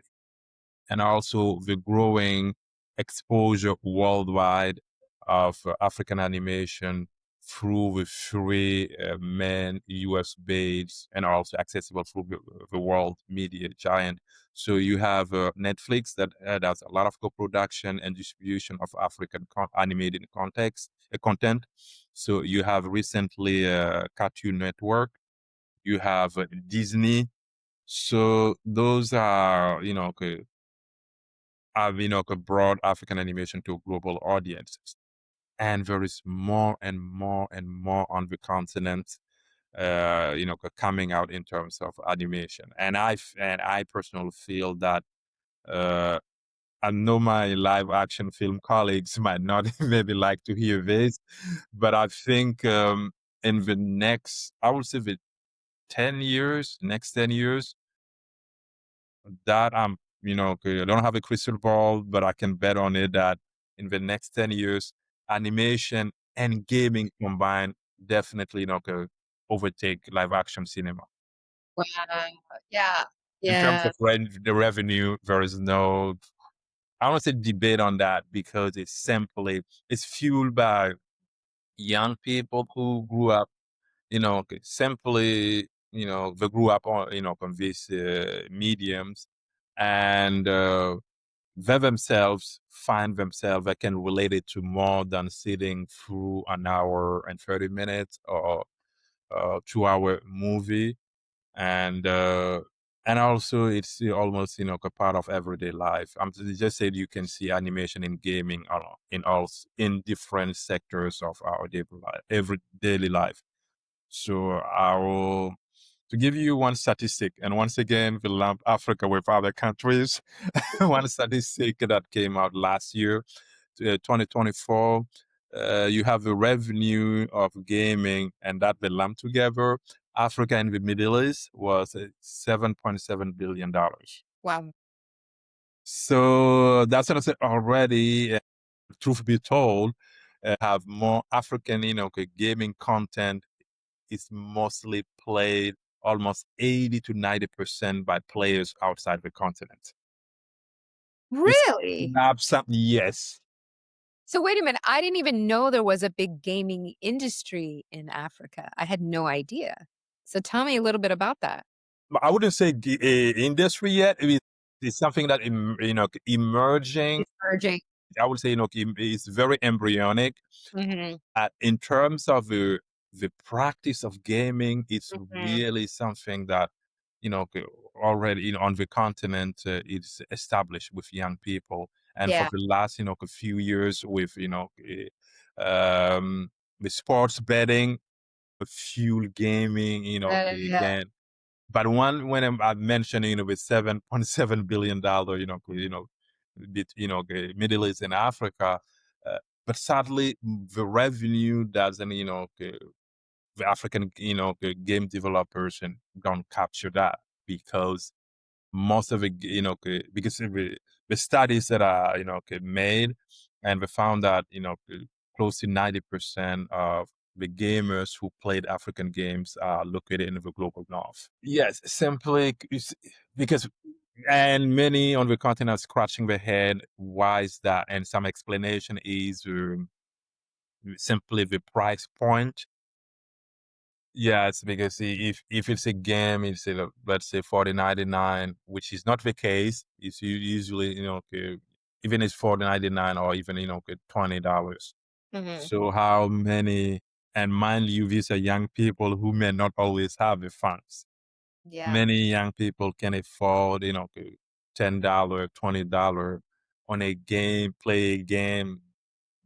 and also the growing exposure worldwide of African animation through the free main US based and also accessible through the world media giant. So you have Netflix that does a lot of co-production and distribution of African animated content. So you have recently Cartoon Network, you have Disney. So those are, okay, have, brought African animation to global audiences. And there is more and more and more on the continent, coming out in terms of animation. And I personally feel that, uh, I know my live action film colleagues might not maybe like to hear this, but I think in the next, I would say the 10 years, next 10 years, that okay, I don't have a crystal ball, but I can bet on it that in the next 10 years, animation and gaming combined definitely, could overtake live action cinema. Wow. Yeah. In terms Yeah. of the revenue, there is no, I don't say debate on that, because it's fueled by young people who grew up, okay, simply, they grew up on, on these mediums, and they themselves find themselves, they can relate it to more than sitting through an hour and 30 minutes or 2 hour movie. And also it's almost a part of everyday life. Just said you can see animation in gaming in different sectors of our every daily life. So I will, to give you one statistic, and once again, we lump Africa with other countries. One statistic that came out last year, 2024, you have the revenue of gaming and that they lump together. Africa and the Middle East was $7.7 billion. Wow. So that's what I said already. Truth be told, have more African, gaming content is mostly played almost 80 to 90% by players outside the continent. It's Really? something, yes. So wait a minute, I didn't even know there was a big gaming industry in Africa. I had no idea. So tell me a little bit about that. But I wouldn't say industry yet. It's something that, emerging. It's emerging. I would say, it's very embryonic. Mhm. In terms of the practice of gaming, it's Mhm. really something that, already, on the continent, it's established with young people. And for Yeah. the last, a few years with, the sports betting, the fuel gaming, Yeah. again. But when I'm mentioning, with $7.7 billion, the Middle East and Africa, uh, but sadly, the revenue doesn't, the African, game developers and don't capture that because most of it, because of the studies that are, made, and we found that, close to 90% of the gamers who played African games are located in the global north. Yes, simply because, and many on the continent are scratching their head. Why is that? And some explanation is simply the price point. Yes, because if it's a game, it's let's say 40.99, which is not the case. It's usually, even it's 40.99 or even, $20. Hmm. So how many? And mind you, these are young people who may not always have the funds. Yeah. Many young people can afford, $10, $20 on a game, play a game,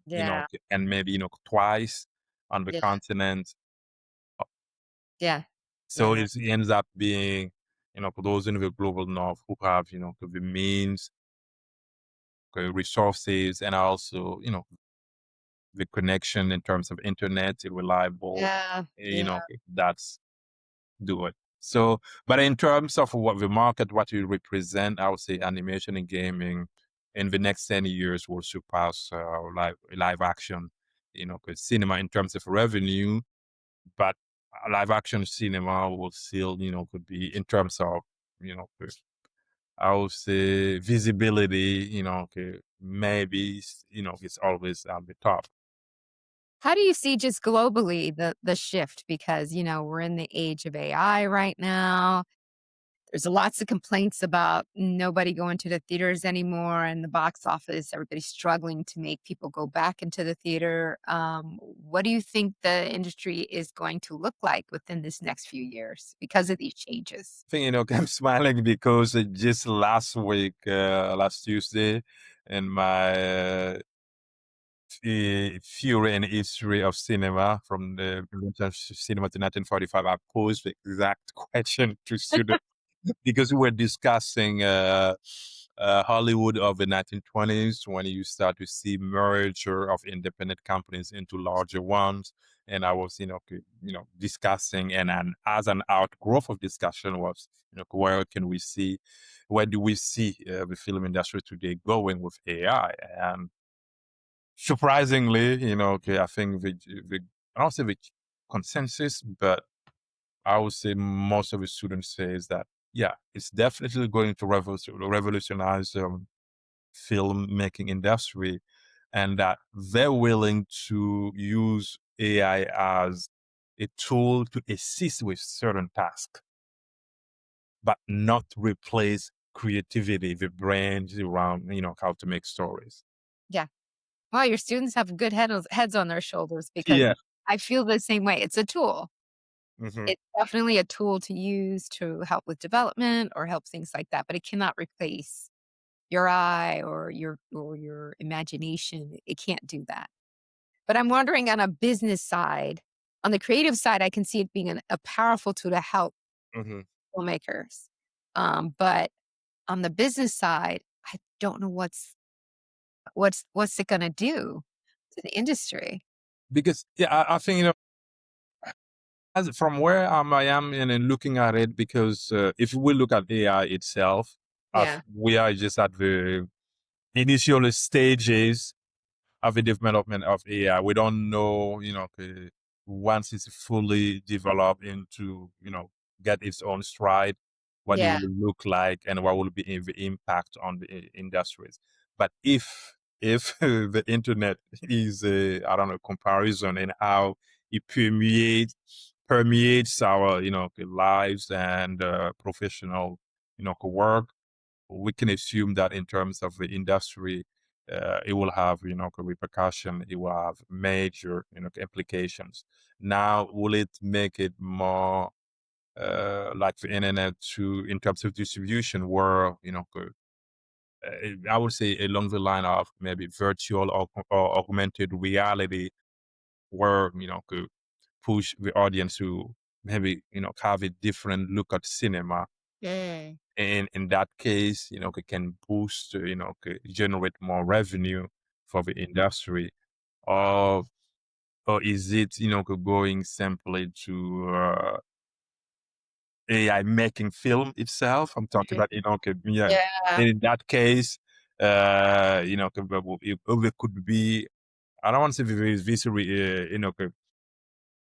Yeah. and maybe, twice on the Yeah. continent. Yeah. So Yeah. it ends up being, for those in the global north who have, the means, resources, and also, the connection in terms of internet, reliable, Yeah. Yeah. that's do it. So, but in terms of what the market, what you represent, I would say animation and gaming in the next 10 years will surpass live action, because cinema in terms of revenue, but live action cinema will still, could be in terms of, I would say visibility, okay, maybe, it's always at the top. How do you see just globally the shift? Because, we're in the age of AI right now. There's lots of complaints about nobody going to the theaters anymore and the box office. Everybody's struggling to make people go back into the theater. What do you think the industry is going to look like within this next few years because of these changes? I think, I'm smiling because just last week, last Tuesday, in my Fury and History of Cinema from the Invention of Cinema to 1945, I posed the exact question to students because we were discussing Hollywood of the 1920s when you start to see merger of independent companies into larger ones. And I was, discussing, and as an outgrowth of discussion was, where do we see the film industry today going with AI? And surprisingly, I think I don't say the consensus, but I would say most of the students says that, yeah, it's definitely going to revolutionize filmmaking industry, and that they're willing to use AI as a tool to assist with certain tasks, but not replace creativity, the brains around, how to make stories. Yeah. Well, your students have good heads on their shoulders because Yeah. I feel the same way. It's a tool. Hmm. It's definitely a tool to use to help with development or help things like that, but it cannot replace your eye or your imagination. It can't do that. But I'm wondering on a business side, on the creative side, I can see it being a powerful tool to help Hmm. filmmakers. But on the business side, I don't know what's it gonna do to the industry. Because, yeah, I think, as from where I am and then looking at it, because if we look at AI itself, Yeah. we are just at the initial stages of the development of AI. We don't know, once it's fully developed into, get its own stride, what it Yeah. will look like and what will be the impact on the industries. But if the internet is a, I don't know, comparison in how it permeates our, lives and professional, work, we can assume that in terms of the industry, it will have, repercussion. It will have major, implications. Now, will it make it more? like the internet to in terms of distribution were, I would say along the line of maybe virtual or augmented reality, where could push the audience to maybe have a different look at cinema. Mm. And in that case, it can boost, could generate more revenue for the industry. Or or is it, going simply to AI making film itself? I'm talking Mhm. about, yeah. Yeah. And in that case, it could be, I don't want to say very visceral,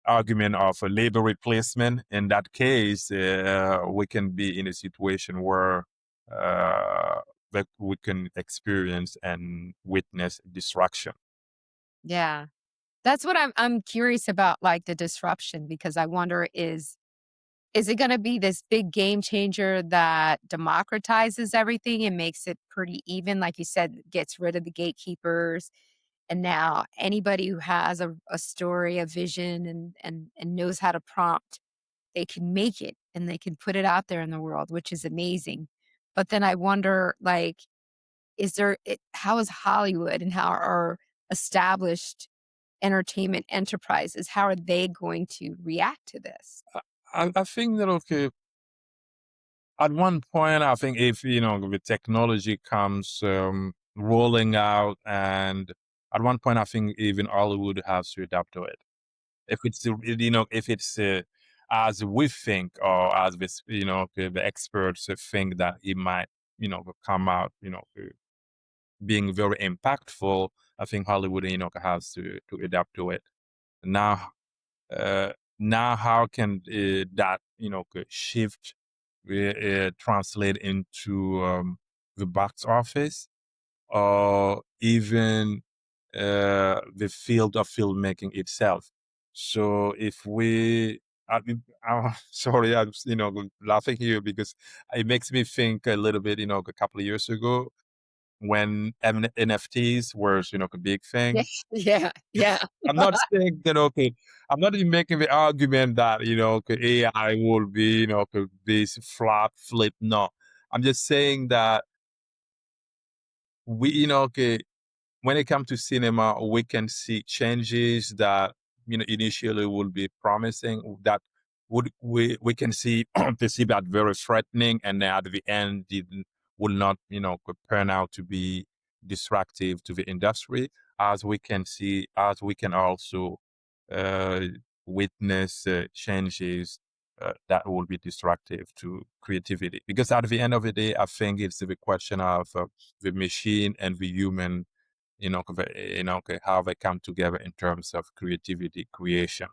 argument of a labor replacement. In that case, we can be in a situation where uh, that we can experience and witness destruction. Yeah. That's what I'm curious about, like, the disruption, because I wonder is it gonna be this big game changer that democratizes everything and makes it pretty even, like you said, gets rid of the gatekeepers, and now anybody who has a story, a vision, and knows how to prompt, they can make it, and they can put it out there in the world, which is amazing. But then I wonder, like, how is Hollywood and how are established entertainment enterprises, how are they going to react to this? I think that okay, at one point, I think if the technology comes rolling out, and at one point, I think even Hollywood has to adapt to it. If it's if it's as we think, or as this the experts think that it might come out being very impactful, I think Hollywood has to adapt to it. Now, now how can that shift translate into the box office, or even the field of filmmaking itself? So if we sorry, I'm laughing here because it makes me think a little bit, a couple of years ago when NFTs were, a big Yeah, thing. yeah, yeah. I'm not saying that, okay, I'm not even making the argument that, okay, AI will be, could be flip. No, I'm just saying that we, okay, when it comes to cinema, we can see changes that initially will be promising. That would we can see perceive that very threatening, and then at the end, it will not could turn out to be destructive to the industry. As we can see, as we can also uh, witness changes that will be destructive to creativity. Because at the end of the day, I think it's the question of the machine and the human, okay, how they come together in terms of creativity creation.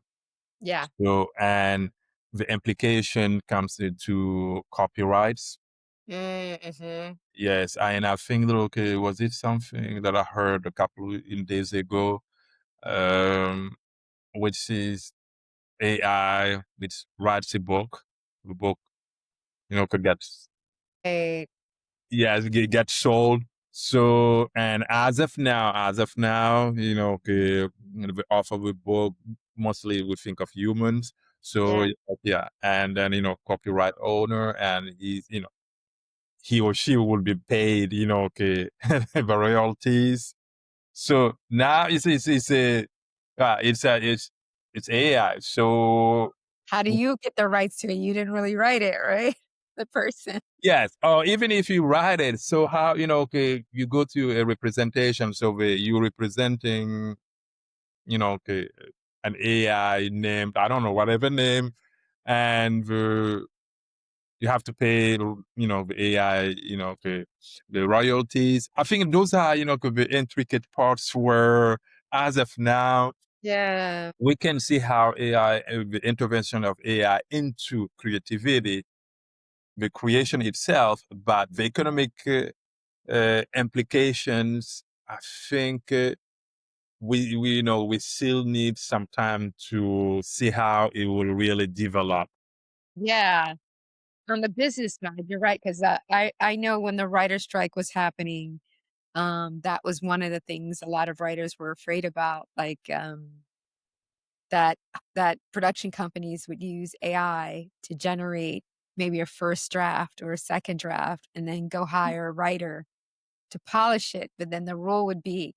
Yeah. So, and the implication comes into copyrights. Mhm. Yes, and I think that, okay, was it something that I heard a couple of days ago, um, which is AI, which writes a book. The book, could get, Right. yes, get sold. So, and as of now, okay, the author of the book, mostly we think of humans. So, Yeah. yeah, and then copyright owner, and he or she will be paid, okay, the royalties. So now it's AI. So How do you get the rights to it? You didn't really write it, right? The person. yes, or even if you write it, so how okay, you go to a representation, so you representing, okay, an AI named, I don't know, whatever name, and you have to pay, the AI, the royalties. I think those are, could be intricate parts where, as of now, Yeah. we can see how AI, the intervention of AI into creativity, the creation itself, but the economic implications, I think we we still need some time to see how it will really develop. Yeah. On the business side, you're right, 'cause, I know when the writer strike was happening, that was one of the things a lot of writers were afraid about, like, that production companies would use AI to generate maybe a first draft or a second draft and then go hire a writer to polish it, but then the rule would be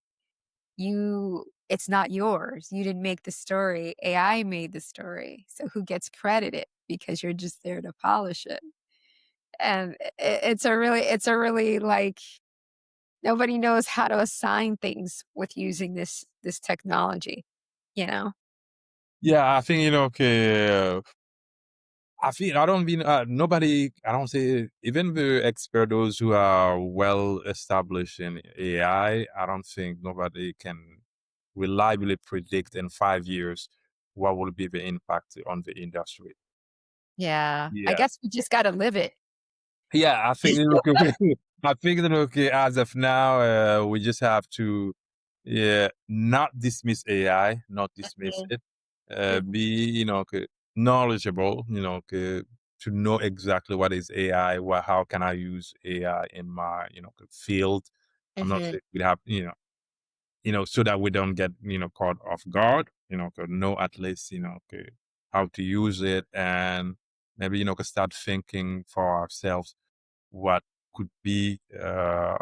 it's not yours. You didn't make the story, AI made the story. So who gets credited because you're just there to polish it? And it's a really, like, nobody knows how to assign things with using this technology, you know? Yeah, I think, I feel I don't mean nobody. I don't say even the expert, those who are well established in AI. I don't think nobody can reliably predict in 5 years what will be the impact on the industry. Yeah. I Yes. guess we just gotta live it. Yeah, I think I think that okay, as of now, we just have to, yeah, not dismiss AI, not dismiss Mhm, it, mhm. be knowledgeable, to know exactly what is AI, what how can I use AI in my field. I'm not Mhm. saying we have so that we don't get caught off guard, to know at least how to use it and maybe start thinking for ourselves what could be the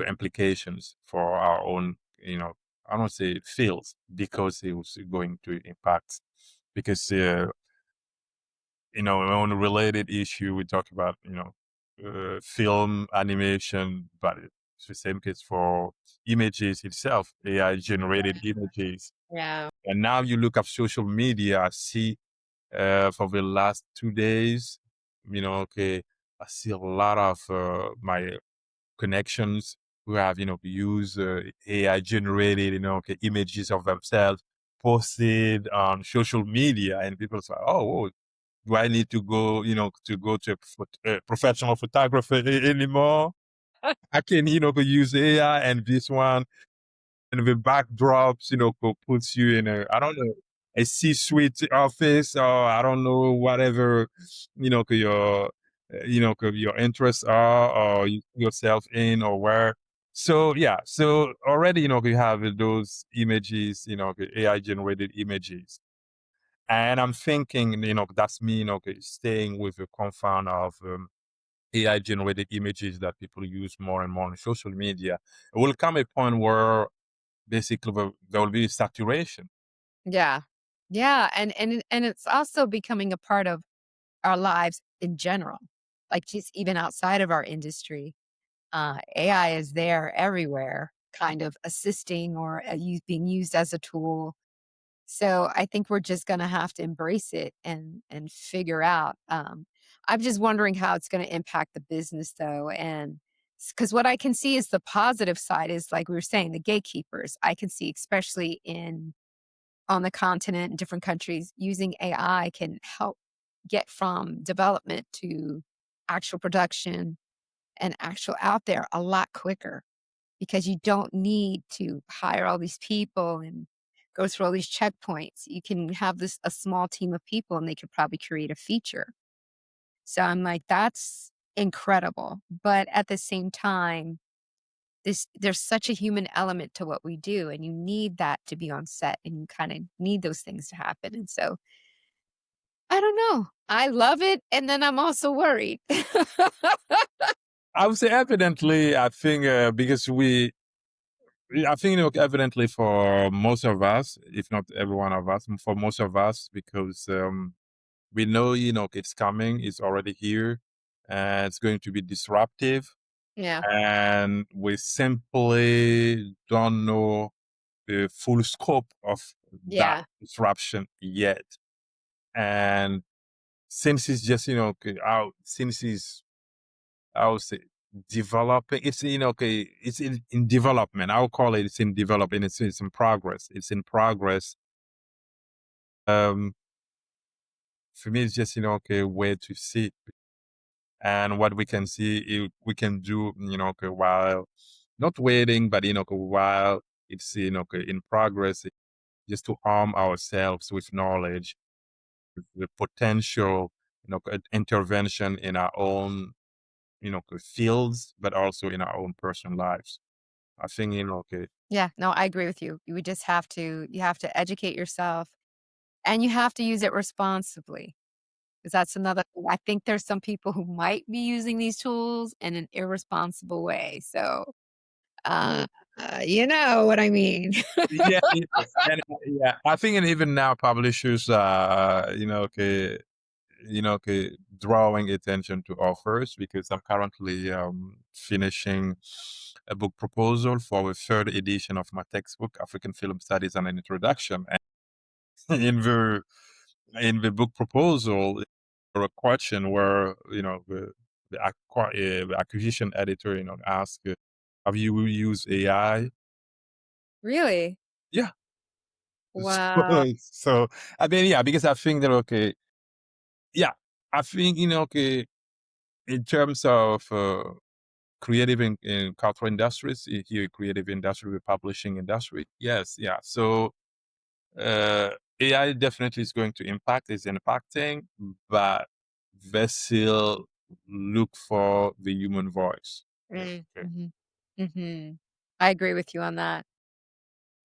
implications for our own I don't say fields because it was going to impact because on a related issue we talk about film animation, but it's the same case for images itself, AI generated images. Yeah. And now you look at social media, I see for the last 2 days, okay, I see a lot of my connections who have, used AI generated, okay, images of themselves posted on social media, and people say, "Oh, do I need to go, to a professional photographer anymore? I can, go use AI and this one and the backdrops, puts you in a, I don't know, a C-suite office or I don't know, whatever, your, your interests are or you see yourself in or where. So yeah, so already, you have those images, AI generated images. And I'm thinking, that's me, staying with the confound of AI generated images that people use more and more on social media. It will come a point where basically there will be saturation. Yeah. Yeah, and it's also becoming a part of our lives in general, like, just even outside of our industry. AI is there everywhere, kind of assisting or, being used as a tool. So, I think we're just gonna have to embrace it and figure out, I'm just wondering how it's gonna impact the business, though, and because what I can see is the positive side is, like we were saying, the gatekeepers. I can see, especially on the continent in different countries, using AI can help get from development to actual production and actual out there a lot quicker because you don't need to hire all these people and go through all these checkpoints. You can have this a small team of people and they could probably create a feature. So I'm like, that's incredible. But at the same time, there's such a human element to what we do, and you need that to be on set, and you kinda need those things to happen, and so, I don't know. I love it, and then I'm also worried. I would say evidently, I think because I think evidently for most of us, if not every one of us, for most of us, because we know it's coming, it's already here, and it's going to be disruptive, Yeah, and we simply don't know the full scope of that yeah, disruption yet. And since it's just out, since it's I would say developing. It's okay. It's in development. I'll call it. It's in development. It's in progress. It's in progress. Um, for me, it's just okay. Where to see and what we can see. We can do okay while not waiting, but okay, while it's okay in progress, just to arm ourselves with knowledge, with the potential intervention in our own fields, but also in our own personal lives. I think, okay. yeah, no, I agree with you. You would just have to you have to educate yourself, and you have to use it responsibly, 'cause that's another thing. I think there's some people who might be using these tools in an irresponsible way, so, uh, you know what I mean. Yeah, yes, and yeah, I think and even now publishers, drawing attention to authors because I'm currently finishing a book proposal for a third edition of my textbook, African Film Studies and an Introduction. And in the book proposal, or a question where the acquisition editor, asked, "Have you used AI?" Really? Yeah. Wow. So I mean, yeah, because I think that yeah, I think in terms of creative in cultural industries, here creative industry, the publishing industry, yes, yeah. So uh, AI definitely is going to impact, is impacting, but they still look for the human voice. Yeah. Mm, Okay. mhm, mhm. I agree with you on that.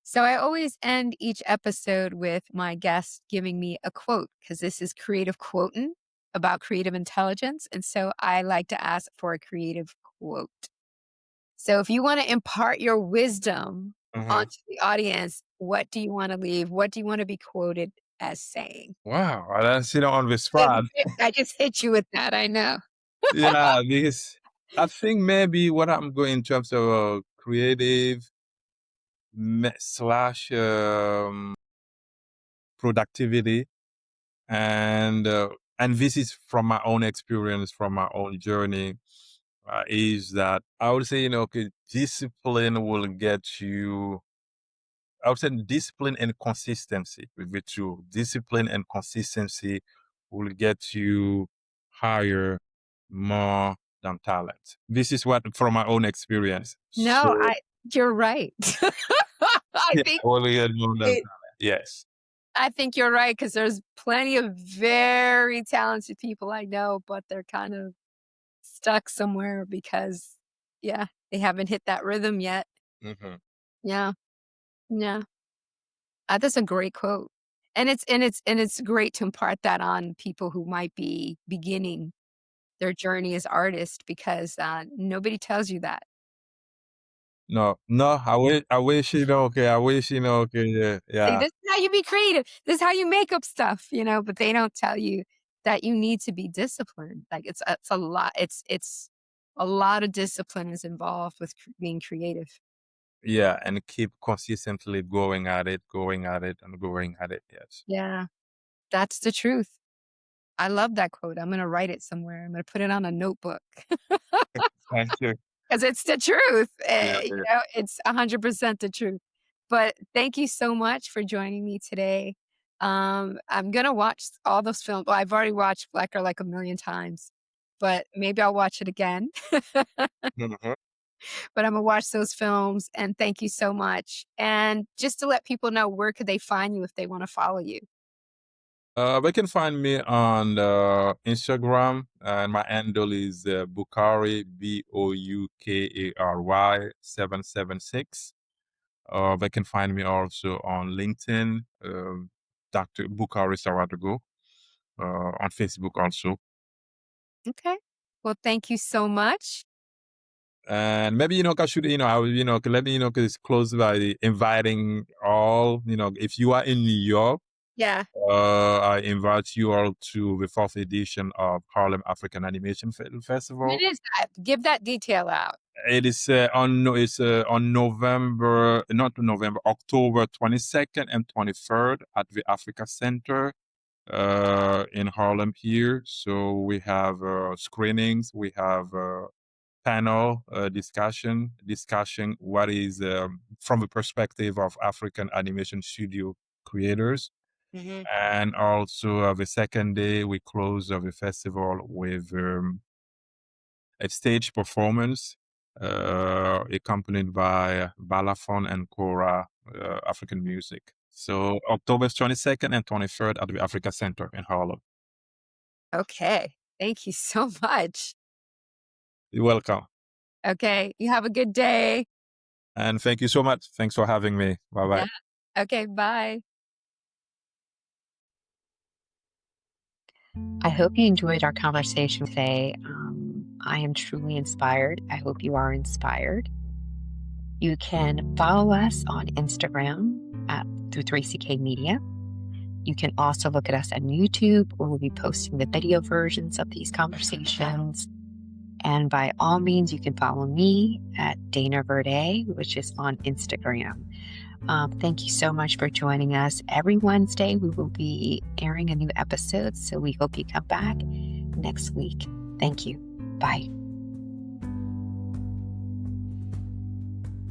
So I always end each episode with my guest giving me a quote because this is creative quoting about creative intelligence. And so I like to ask for a creative quote. So if you want to impart your wisdom Mhm. onto the audience, what do you want to leave? What do you want to be quoted as saying? Wow, that's on the Just spot. I just hit you with that. I know. Yeah, because I think maybe what I'm going in terms of creative slash productivity, and this is from my own experience, from my own journey, is that I would say okay, discipline will get you. I would say discipline and consistency with the two. Discipline and consistency will get you higher, more than talent. This is what from my own experience. No, So you're right. I yeah, think will get more than it, talent. Yes. I think you're right because there's plenty of very talented people I know, but they're kind of stuck somewhere because, yeah, they haven't hit that rhythm yet. Hmm. Yeah, yeah. That's a great quote. And it's great to impart that on people who might be beginning their journey as artists because, nobody tells you that. No, no, I wish, okay, I wish, okay, yeah, Say, yeah, "This is how you be creative. This is how you make up stuff," but they don't tell you that you need to be disciplined. Like, it's a lot it's a lot of discipline is involved with being creative. yeah, and keep consistently going at it, and going at it. Yes. Yeah, that's the truth. I love that quote. I'm gonna write it somewhere. I'm gonna put it on a notebook Thank you. because it's the truth. Yeah, yeah. It's 100% the truth. But thank you so much for joining me today. I'm gonna watch all those films. Well, I've already watched Blacker like a million times, but maybe I'll watch it again. Mhm. But Imma watch those films, and thank you so much. And just to let people know, where could they find you if they wanna follow you? They can find me on Instagram, and my handle is Boukary Boukary 776. They can find me also on LinkedIn, Dr. Boukary Sawadogo, on Facebook also. Okay. Well, thank you so much. And maybe, I should, I will, let me, cause close by inviting all, if you are in New York, Yeah. I invite you all to the fourth edition of Harlem African Animation When Festival. is that? Give that detail out. It is on November, not November, October 22nd and 23rd at the Africa Center in Harlem here. So we have screenings, we have panel discussion what is from the perspective of African animation studio creators. Mhm. And also the second day we close of the festival with a stage performance accompanied by balafon and kora African music. So October 22nd and 23rd at the Africa Center in Harlem. Okay. Thank you so much. You're welcome. Okay. You have a good day. And thank you so much. Thanks for having me. Bye Yeah. bye. Okay, bye. I hope you enjoyed our conversation today. I am truly inspired. I hope you are inspired. You can follow us on Instagram through 3CK Media. You can also look at us on YouTube, where we'll be posting the video versions of these conversations. And by all means, you can follow me at Dana Verde, which is on Instagram. Thank you so much for joining us. Every Wednesday, we will be airing a new episode, so we hope you come back next week. Thank you. Bye.